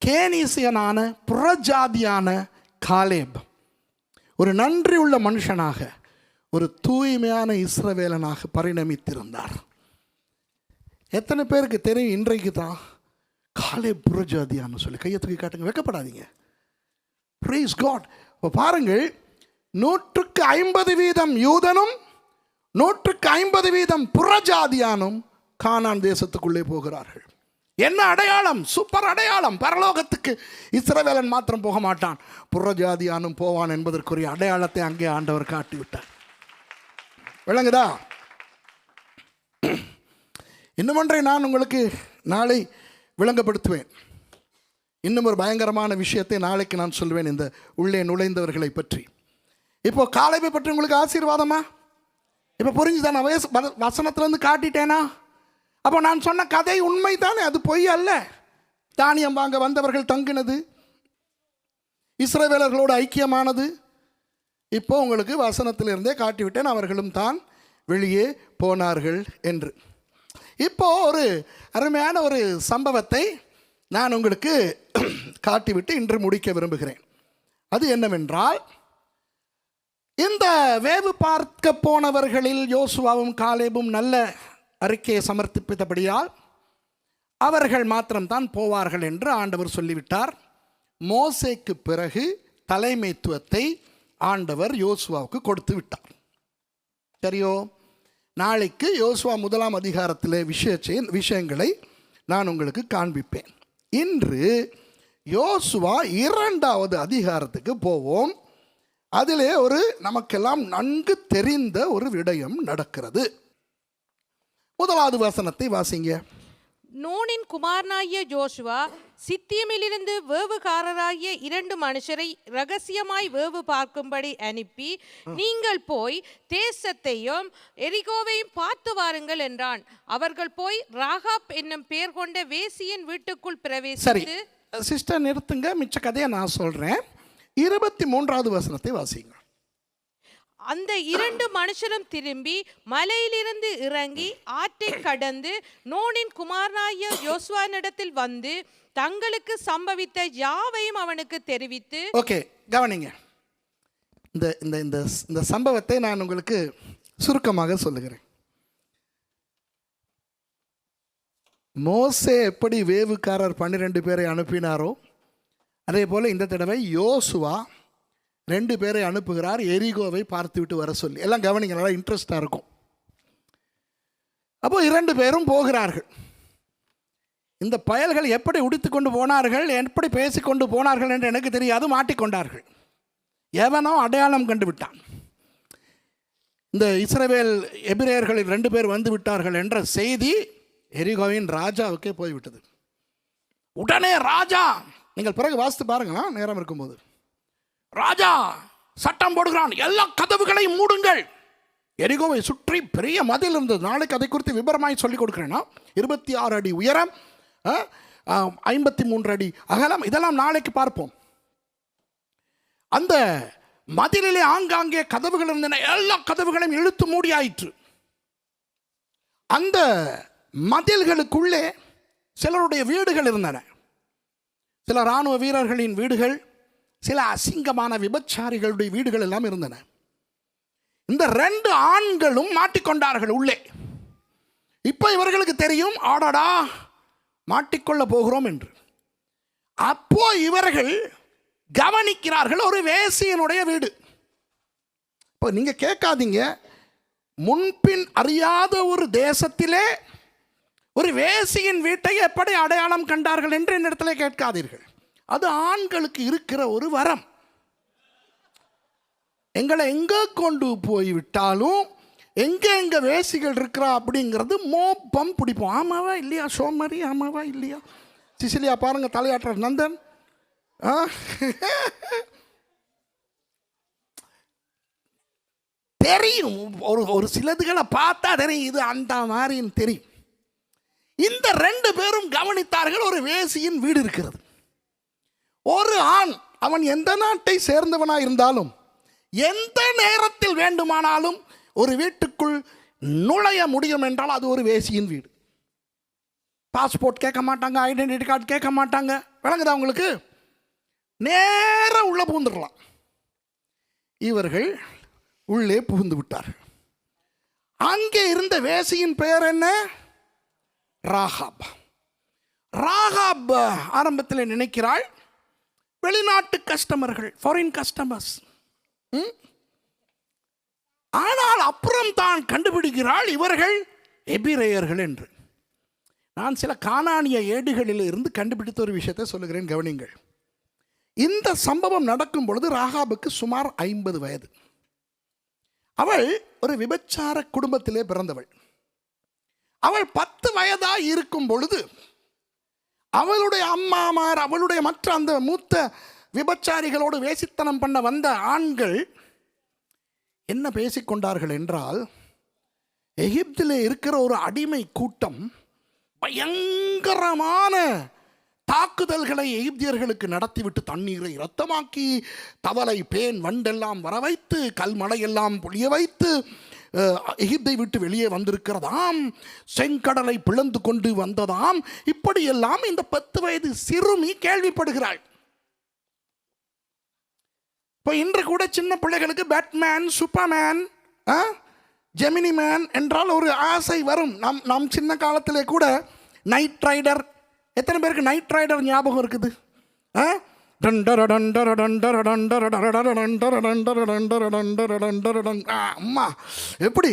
S3: கேனீசியனான புறஜாதியான காலேப் ஒரு நன்றி உள்ள மனுஷனாக, ஒரு தூய்மையான இஸ்ரவேலனாக பரிணமித்திருந்தார். எத்தனை பேருக்கு தெரியும் இன்றைக்கு தான் காலேப் புறஜாதியான்னு சொல்லி? கையை தூக்கி காட்டுங்க, வெக்கப்படாதீங்க. Price God. இப்போ பாருங்கள், 150% யூதனும் 150% புறஜாதியானும் கானான் தேசத்துக்குள்ளே போகிறார்கள். என்ன அடையாளம்? சூப்பர் அடையாளம். பரலோகத்துக்கு இஸ்ரவேலன் மாத்திரம் போக மாட்டான், புறஜாதியானும் போவான் என்பதற்குரிய அடையாளத்தை அங்கே ஆண்டவர் காட்டிவிட்டார். விளங்குதா? இன்னும் ஒன்றை நான் உங்களுக்கு நாளை விளங்கப்படுத்துவேன். இன்னும் ஒரு பயங்கரமான விஷயத்தை நாளைக்கு நான் சொல்வேன், இந்த உள்ளே நுழைந்தவர்களை பற்றி. இப்போ காலேபை பற்றி உங்களுக்கு ஆசீர்வாதமா? இப்போ புரிஞ்சுதானே? வசனத்திலேருந்து காட்டிட்டேனா? அப்போ நான் சொன்ன கதை உண்மை தானே, அது பொய் அல்ல. தானியம் வாங்க வந்தவர்கள் தங்கினது, இஸ்ரவேலர்களோடு ஐக்கியமானது, இப்போ உங்களுக்கு வசனத்திலிருந்தே காட்டிவிட்டேன், அவர்களும் தான் வெளியே போனார்கள் என்று. இப்போ ஒரு அருமையான ஒரு சம்பவத்தை நான் உங்களுக்கு காட்டிவிட்டு இன்று முடிக்க விரும்புகிறேன். அது என்னவென்றால், இந்த வேவு பார்க்க போனவர்களில் யோசுவாவும் காலேபும் நல்ல அறிக்கையை சமர்ப்பித்தபடியால் அவர்கள் மாத்திரம்தான் போவார்கள் என்று ஆண்டவர் சொல்லிவிட்டார். மோசேக்கு பிறகு தலைமைத்துவத்தை ஆண்டவர் யோசுவாவுக்கு கொடுத்து விட்டார். சரியோ? நாளைக்கு யோசுவா 1ஆம் அதிகாரத்தில் விஷயங்களை நான் உங்களுக்கு காண்பிப்பேன். இன்று யோசுவா 2வது அதிகாரத்துக்கு போவோம். அதிலே ஒரு நமக்கெல்லாம் நன்கு தெரிந்த ஒரு விடயம் நடக்கிறது. 1வது வசனத்தை வாசிங்க.
S2: நூனின் குமாரனாகிய ஜோசுவா சித்தியமிலிருந்து வேவுகாரராகிய 2 மனுஷரை இரகசியமாய் வேவு பார்க்கும்படி அனுப்பி, நீங்கள் போய் தேசத்தையும் எரிகோவையும் பார்த்து வாருங்கள் என்றான். அவர்கள் போய் ராகாப் என்னும் பெயர் கொண்ட வேசியின் வீட்டுக்குள் பிரவேசித்து.
S3: சிஸ்டர் நிறுத்துங்க, மிச்ச கதையை நான் சொல்றேன். 23வது வசனத்தை வாசிங்க.
S2: அந்த 2 மனுஷரும் திரும்பி மலையிலிருந்து இறங்கி ஆற்றை கடந்து நூனின் குமாரனாகிய யோசுவானிடத்தில் வந்து தங்களுக்கு சம்பவித்த யாவையும் அவனுக்கு தெரிவித்து.
S3: ஓகே, கவனிங்க. இந்த இந்த இந்த இந்த சம்பவத்தை நான் உங்களுக்கு சுருக்கமாக சொல்லுகிறேன். மோசே எப்படி வேவுக்காரர் 12 பேரை அனுப்பினாரோ, அதே போல் இந்த தடவை யோசுவா 2 பேரை அனுப்புகிறார், எரிகோவை பார்த்து விட்டு வர சொல்லி. எல்லாம் கவனிங்க, நல்லா இன்ட்ரெஸ்டாக இருக்கும். அப்போ 2 பேரும் போகிறார்கள். இந்த பயல்கள் எப்படி உடித்து கொண்டு போனார்கள், எப்படி பேசிக்கொண்டு போனார்கள் என்று எனக்கு தெரியாது. மாட்டிக்கொண்டார்கள். எவனோ அடையாளம் கண்டு விட்டான். இந்த இஸ்ரவேல் எபிரேயர்களில் 2 பேர் வந்து விட்டார்கள் என்ற செய்தி எரிகோவின் ராஜாவுக்கே போய்விட்டது. உடனே ராஜா, நீங்கள் பிறகு வாசித்து பாருங்களா நேரம் இருக்கும்போது, ராஜா சட்டம் போடுகிறான், எல்லா கதவுகளையும் மூடுங்கள். எரிகோவை சுற்றி பெரிய மதில் இருந்தது. நாளைக்கு அதை குறித்து விபரமாய் சொல்லிக் கொடுக்குறேன்னா, 26 அடி உயரம், 53 அடி அகலம், இதெல்லாம் நாளைக்கு பார்ப்போம். அந்த மதிலிலே ஆங்காங்கே கதவுகள் இருந்தன. எல்லா கதவுகளையும் இழுத்து மூடி ஆயிற்று. அந்த மதில்களுக்குள்ளே சிலருடைய வீடுகள் இருந்தன. சில இராணுவ வீரர்களின் வீடுகள், சில அசிங்கமான விபச்சாரிகளுடைய வீடுகள் எல்லாம் இருந்தன. இந்த 2 ஆண்களும் மாட்டிக்கொண்டார்கள் உள்ளே. இப்போ இவர்களுக்கு தெரியும், ஆடாடா மாட்டிக்கொள்ள போகிறோம் என்று. அப்போ இவர்கள் கவனிக்கிறார்கள், ஒரு வேசியனுடைய வீடு. இப்போ நீங்க கேட்காதீங்க, முன்பின் அறியாத ஒரு தேசத்திலே ஒரு வேசியின் வீட்டை எப்படி அடையாளம் கண்டார்கள் என்று என்னிடத்திலே கேட்காதீர்கள். அது ஆண்களுக்கு இருக்கிற ஒரு வரம். எங்களை எங்கே கொண்டு போய்விட்டாலும் எங்கே வேசிகள் இருக்கிறா அப்படிங்கிறது மோப்பம் பிடிப்போம். ஆமாவா இல்லையா சோமரி, ஆமாவா இல்லையா சிசிலியா, பாருங்க தலையாட்டுற நந்தன். தெரியும், ஒரு சிலதுகளை பார்த்தா தெரியும், இது அந்த மாதிரின்னு தெரியும். இந்த 2 பேரும் கவனித்தார்கள், ஒரு வேசியின் வீடு இருக்கிறது. ஒரு ஆண், அவன் எந்த நாட்டை சேர்ந்தவனாக இருந்தாலும் எந்த நேரத்தில் வேண்டுமானாலும் ஒரு வீட்டுக்குள் நுழைய முடியும் என்றால் அது ஒரு வேசியின் வீடு. பாஸ்போர்ட் கேட்க மாட்டாங்க, ஐடென்டிட்டி கார்டு கேட்க மாட்டாங்க. விளங்குதா உங்களுக்கு? நேர உள்ள புகுந்துடலாம். இவர்கள் உள்ளே புகுந்து விட்டார்கள். அங்கே இருந்த வேசியின் பெயர் என்ன? ராகாப். ராகாப் ஆரம்பத்தில் நினைக்கிறாள், வெளிநாட்டு கஸ்டமர்கள், ஃபாரின் கஸ்டமர்ஸ். ஆனால் அப்புறம் தான் கண்டுபிடிக்கிறாள் இவர்கள் எபிரேயர்கள் என்று. நான் சில கானானிய ஏடுகளில் இருந்து கண்டுபிடித்த ஒரு விஷயத்தை சொல்லுகிறேன், கவனிங்கள். இந்த சம்பவம் நடக்கும் பொழுது ராகாபுக்கு சுமார் 50 வயது. அவள் ஒரு விபச்சார குடும்பத்திலே பிறந்தவள். அவள் 10 வயதாக இருக்கும் பொழுது அவளுடைய அம்மாமார், அவளுடைய மற்ற அந்த மூத்த விபச்சாரிகளோடு வேசித்தனம் பண்ண வந்த ஆண்கள் என்ன பேசிக்கொண்டார்கள் என்றால், எகிப்திலே இருக்கிற ஒரு அடிமை கூட்டம் பயங்கரமான தாக்குதல்களை எகிப்தியர்களுக்கு நடத்திவிட்டு தண்ணீரை இரத்தமாக்கி தவளை பேன் வண்டெல்லாம் வர வைத்து கல்மழையெல்லாம் பொழிய வைத்து எகிப்தை விட்டு வெளியே வந்திருக்கிறதாம். செங்கடலை பிளந்து கொண்டு வந்ததாம். இப்படியெல்லாம் இந்த 10 வயது சிறுமி கேள்விப்படுகிறாள். இப்போ இன்று கூட சின்ன பிள்ளைகளுக்கு பேட்மேன், சூப்பர்மேன், ஜெமினி மேன் என்றால் ஒரு ஆசை வரும். நம் சின்ன காலத்திலே கூட நைட் ரைடர், எத்தனை பேருக்கு நைட் ரைடர் ஞாபகம் இருக்குது? அம்மா எப்படி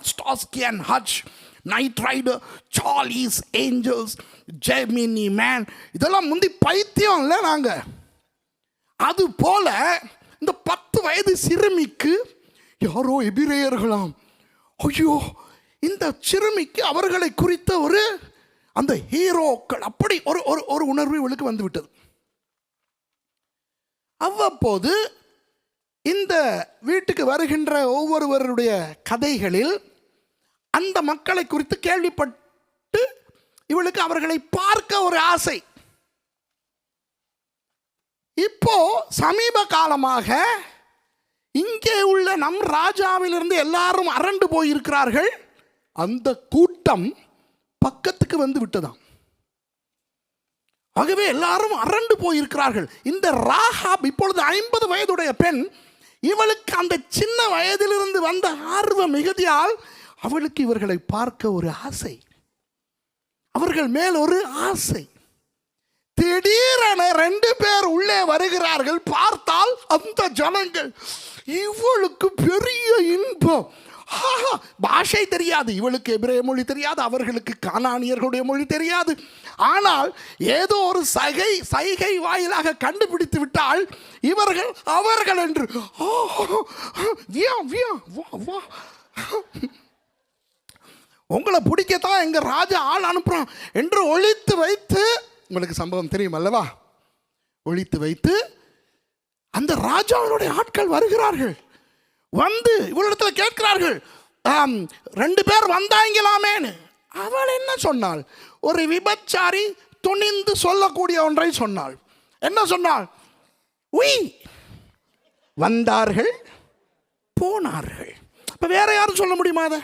S3: Starsky and Hutch, Knight Rider, Charlie's Angels, Gemini Man, இதெல்லாம் முந்தி பைத்தியம் இல்லை நாங்கள். அது போல இந்த 10 வயது சிறுமிக்கு யாரோ எபிரேயர்களாம். ஐயோ, இந்த சிறுமிக்கு அவர்களை குறித்த ஒரு அந்த ஹீரோக்கள் அப்படி ஒரு உணர்வு இவளுக்கு வந்து விட்டது. அவ்வப்போது இந்த வீட்டுக்கு வருகின்ற ஒவ்வொருவருடைய கதைகளில் அந்த மக்களை குறித்து கேள்விப்பட்டு இவளுக்கு அவர்களை பார்க்க ஒரு ஆசை. இப்போ சமீப காலமாக இங்கே உள்ள நம் ராஜாவிலிருந்து எல்லாரும் அரண்டு போயிருக்கிறார்கள். அந்த கூட்டம் பக்கத்துக்கு வந்து விட்டதாம். ஆகவே எல்லாரும் அரண்டு போயிருக்கிறார்கள். இந்த ராகாப் இப்பொழுது 50 வயதுடைய பெண். இவளுக்கு அந்த சின்ன வயதிலிருந்து வந்த ஆர்வ மிகுதியால் அவளுக்கு இவர்களை பார்க்க ஒரு ஆசை, அவர்கள் மேல் ஒரு ஆசை. திடீரென 2 பேர் உள்ளே வருகிறார்கள். பார்த்தால் அந்த ஜனங்கள் இவளுக்கு பெரிய இன்பம். பாஷை தெரியாது, இவளுக்கு எபிரேய மொழி தெரியாது, அவர்களுக்கு கானானியர்களுடைய மொழி தெரியாது. ஆனால் ஏதோ ஒரு சைகை வாயிலாக கண்டுபிடித்து விட்டால் இவர்கள் அவர்கள் என்று உங்களை பிடிக்கத்தான் எங்க ராஜா ஆள் அனுப்புறான் என்று ஒழித்து வைத்து, உங்களுக்கு சம்பவம் தெரியும் அல்லவா, ஒழித்து வைத்து அந்த ராஜாவினுடைய ஆட்கள் வருகிறார்கள். வந்து இவளிடத்தில் கேட்கிறார்கள், 2 பேர் வந்தாங்களாமேன்னு. அவள் என்ன சொன்னாள்? ஒரு விபச்சாரி துணிந்து சொல்லக்கூடிய ஒன்றை சொன்னாள். என்ன சொன்னாள்? வந்தார்கள் போனார்கள். இப்போ வேற யாரும் சொல்ல முடியுமா அதை?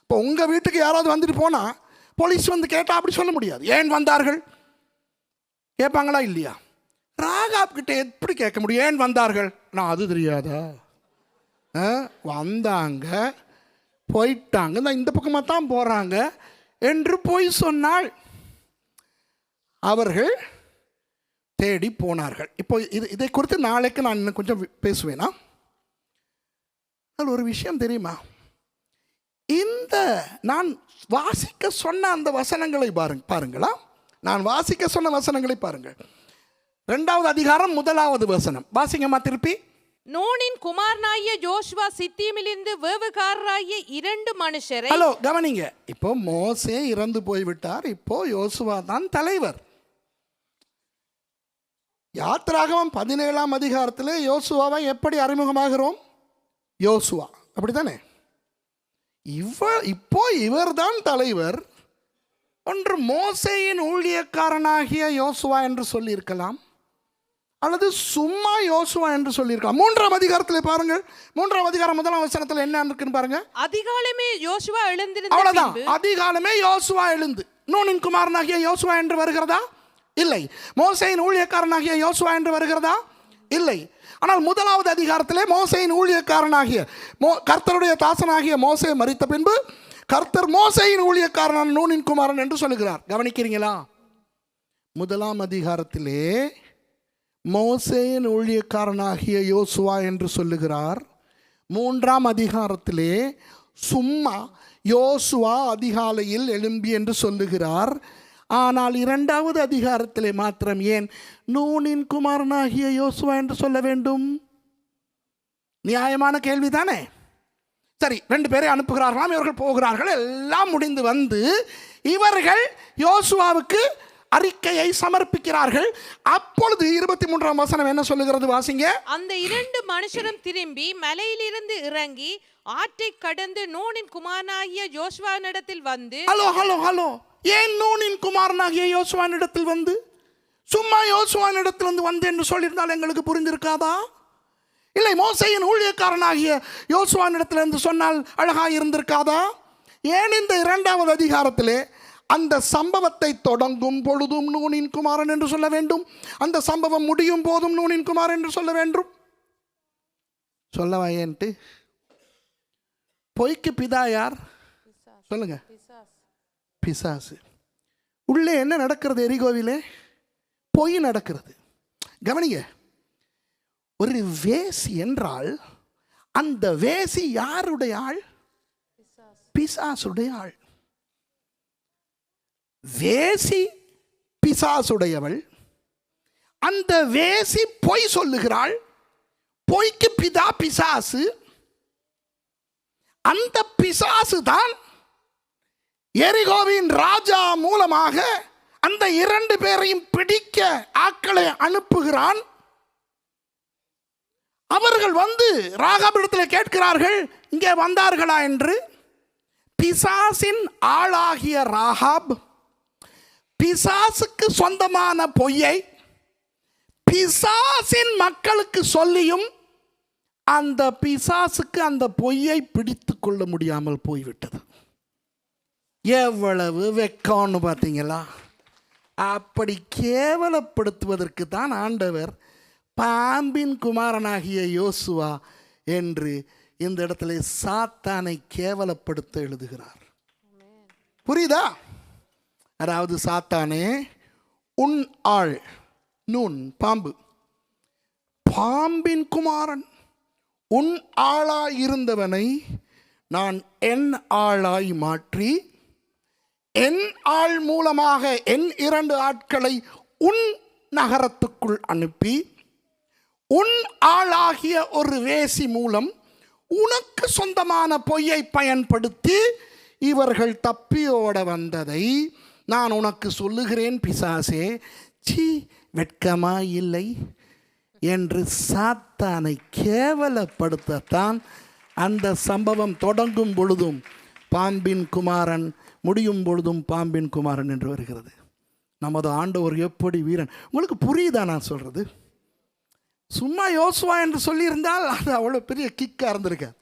S3: இப்போ உங்கள் வீட்டுக்கு யாராவது வந்துட்டு போனால் போலீஸ் வந்து கேட்டால் அப்படி சொல்ல முடியாது. ஏன் வந்தார்கள் கேட்பாங்களா இல்லையா? ராகாப் கிட்ட எப்படி கேட்க முடியும்? ஏன் வந்தார்கள்? நான் அது தெரியாதா? வந்தாங்க போயிட்டாங்க, இந்த பக்கமாக தான் போகிறாங்க என்று போய் சொன்னாள். அவர்கள் தேடி போனார்கள். இப்போ இதை குறித்து நாளைக்கு நான் இன்னும் கொஞ்சம் பேசுவேனா? அது ஒரு விஷயம் தெரியுமா? இந்த நான் வாசிக்க சொன்ன அந்த வசனங்களை பாருங்களா, நான் வாசிக்க சொன்ன வசனங்களை பாருங்கள். 2வது அதிகாரம் 1வது வசனம் வாசிங்கம்மா திருப்பி.
S2: நூனின் குமாரனாகிய யோசுவா சித்தீமிலிருந்து வேவுகாரராகிய 2 மனுஷரை.
S3: ஹலோ கவனிங்க, இப்போ மோசே இறந்து போய்விட்டார், இப்போ யோசுவா தான் தலைவர். யாத்திராகமம் 17ஆம் அதிகாரத்தில் யோசுவாவை எப்படி அறிமுகமாகிறோம்? யோசுவா, அப்படித்தானே? இப்போ இவர் தான் தலைவர். ஒன்று மோசேயின் ஊழியக்காரனாகிய யோசுவா என்று சொல்லியிருக்கலாம், அல்லது சும்மா யோசுவா என்று சொல்லியிருக்கலாம். 3ஆம் அதிகாரத்தில் பாருங்கள், 3ஆம் அதிகாரம் 1ஆம் வசனத்தில் என்ன இருக்குன்னு பாருங்க.
S2: அதிகாலமே யோசுவா எழுந்திருந்த.
S3: அவ்வளவுதான், அதிகாலமே யோசுவா எழுந்து. நூனின் குமாரனாகிய யோசுவா என்று வருகிறதா? இல்லை. மோசேயின் ஊழியக்காரனாகிய யோசுவா என்று வருகிறதா? இல்லை. ஆனால் 1வது அதிகாரத்திலே மோசேயின் ஊழியக்காரனாகிய கர்த்தருடைய தாசனாகிய மோசே மரித்த பின்பு கர்த்தர் மோசேயின் ஊழியக்காரனான நூனின் குமாரன் என்று சொல்லுகிறார். கவனிக்கிறீங்களா? 1ஆம் அதிகாரத்திலே மோசேயின் ஊழியக்காரனாகிய யோசுவா என்று சொல்லுகிறார். 3ஆம் அதிகாரத்திலே சும்மா யோசுவா அதிகாலையில் எழும்பி என்று சொல்லுகிறார். ஆனால் 2வது அதிகாரத்திலே மாத்திரம் ஏன் நூனின் குமாரனாகிய யோசுவா என்று சொல்ல வேண்டும்? நியாயமான கேள்விதானே? சரி, 2 பேரை அனுப்புகிறார்களாம், இவர்கள் போகிறார்கள். எல்லாம் முடிந்து வந்து இவர்கள் யோசுவாவுக்கு அறிக்கையை சமர்ப்பிக்கிறார்கள். அப்பொழுது 23ஆம் வசனம் என்ன சொல்லுகிறது வாசிங்க.
S2: அந்த 2 மனுஷரும் திரும்பி மலையிலிருந்து இறங்கி ஆற்றை கடந்து நூனின் குமாரனாகிய யோசுவாவினிடத்தில் வந்து.
S3: ஹலோ, ஏன் நூனின் குமாரனாகிய யோசுவாவினிடத்தில் வந்து? சும்மா யோசுவான் இடத்திலிருந்து வந்து என்று சொல்லியிருந்தால் எங்களுக்கு புரிந்திருக்காதா? இல்லை, மோசேயின் ஊழியக்காரனாகிய யோசுவான் இடத்திலிருந்து சொன்னால் அழகாக இருந்திருக்காதா? ஏன் இந்த 2வது அதிகாரத்திலே அந்த சம்பவத்தை தொடங்கும் பொழுதும் நூனின் குமாரன் என்று சொல்ல வேண்டும், அந்த சம்பவம் முடியும் போதும் நூனின் குமாரன் என்று சொல்ல வேண்டும்? சொல்லவா ஏன்ட்டு? பொய்க்கு பிதா யார் சொல்லுங்க? பிசாசு. உள்ளே என்ன நடக்கிறது? எரிகோவிலே பொய் நடக்கிறது. கவனிங்க, ஒரு வேசி என்றால் அந்த வேசி யாருடைய ஆள்? பிசாசுடைய ஆள். வேசி பிசாசுடையவள். அந்த வேசி பொய் சொல்லுகிறாள். பொய்க்கு பிதா பிசாசு. அந்த பிசாசு தான் எரிகோவின் ராஜா மூலமாக அந்த 2 பேரையும் பிடிக்க ஆட்களை அனுப்புகிறான். அவர்கள் வந்து ராகாபிடத்தில் கேட்கிறார்கள், இங்கே வந்தார்களா என்று. பிசாசின் ஆளாகிய ராகாப் பிசாசுக்கு சொந்தமான பொய்யை பிசாசின் மக்களுக்கு சொல்லியும் அந்த பிசாசுக்கு அந்த பொய்யை பிடித்து கொள்ள முடியாமல் போய்விட்டது. எவ்வளவு வெக்கம்னு பார்த்தீங்களா? அப்படி கேவலப்படுத்துவதற்கு தான் ஆண்டவர் பாம்பின் குமாரனாகிய யோசுவா என்று இந்த இடத்துல சாத்தானை கேவலப்படுத்த எழுதுகிறார். புரியுதா? அதாவது சாத்தானே, உன் ஆள் நூன் பாம்பு, பாம்பின் குமாரன், உன் ஆளாய் இருந்தவனை நான் என் ஆளாய் மாற்றி என் ஆள் மூலமாக என் 2 ஆட்களை உன் நகரத்துக்குள் அனுப்பி உன் ஆளாகிய ஒரு வேசி மூலம் உனக்கு சொந்தமான பொய்யை பயன்படுத்தி இவர்கள் தப்பியோட வந்ததை நான் உனக்கு சொல்லுகிறேன் பிசாசே. சீ, வெட்கமா இல்லை என்று சாத்தானை கேவலப்படுத்தத்தான் அந்த சம்பவம் தொடங்கும் பொழுதும் பாம்பின் குமாரன், முடியும் பொழுதும் பாம்பின் குமாரன் என்று வருகிறது. நமது ஆண்டவர் எப்படி வீரன்! உங்களுக்கு புரியுதா நான் சொல்றது? சும்மா யோசுவா என்று சொல்லியிருந்தால் அது அவ்வளோ பெரிய கிக்காக இருந்திருக்காது.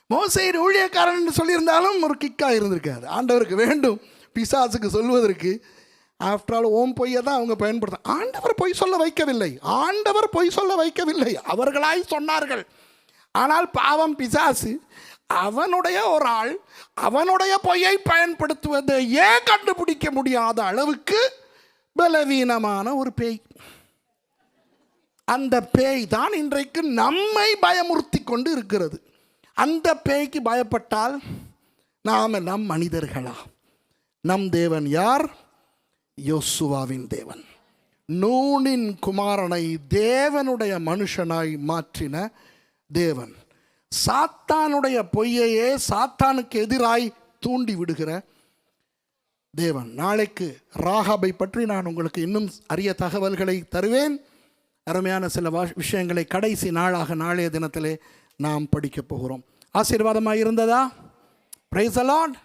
S3: மோசேயின் ஊழியக்காரன் என்று சொல்லியிருந்தாலும் ஒரு கிக்காக இருந்திருக்காது. ஆண்டவருக்கு வேண்டும் பிசாசுக்கு சொல்வதற்கு. ஆஃப்டர் ஆல் ஓம் பொய்யை தான் அவங்க பயன்படுத்த. ஆண்டவர் பொய் சொல்ல வைக்கவில்லை, ஆண்டவர் பொய் சொல்ல வைக்கவில்லை, அவர்களாய் சொன்னார்கள். ஆனால் பாவம் பிசாசு அவனுடைய ஒரு ஆள் அவனுடைய பொய்யை பயன்படுத்துவதை ஏன் கண்டுபிடிக்க முடியாத அளவுக்கு பலவீனமான ஒரு பேய். அந்த பேய் தான் இன்றைக்கு நம்மை பயமுறுத்தி கொண்டு இருக்கிறது. அந்த பேய்க்கு பயப்பட்டால் நாம் எல்லாம் மனிதர்களா? நம் தேவன் யார்? யோசுவாவின் தேவன், நூனின் குமாரனை தேவனுடைய மனுஷனாய் மாற்றின தேவன், சாத்தானுடைய பொய்யையே சாத்தானுக்கு எதிராய் தூண்டி விடுகிற தேவன். நாளைக்கு ராகாபை பற்றி நான் உங்களுக்கு இன்னும் அரிய தகவல்களை தருவேன். அருமையான சில விஷயங்களை கடைசி நாளாக நாளைய தினத்திலே நாம் படிக்கப் போகிறோம். ஆசீர்வாதமாக இருந்ததா? Praise the Lord.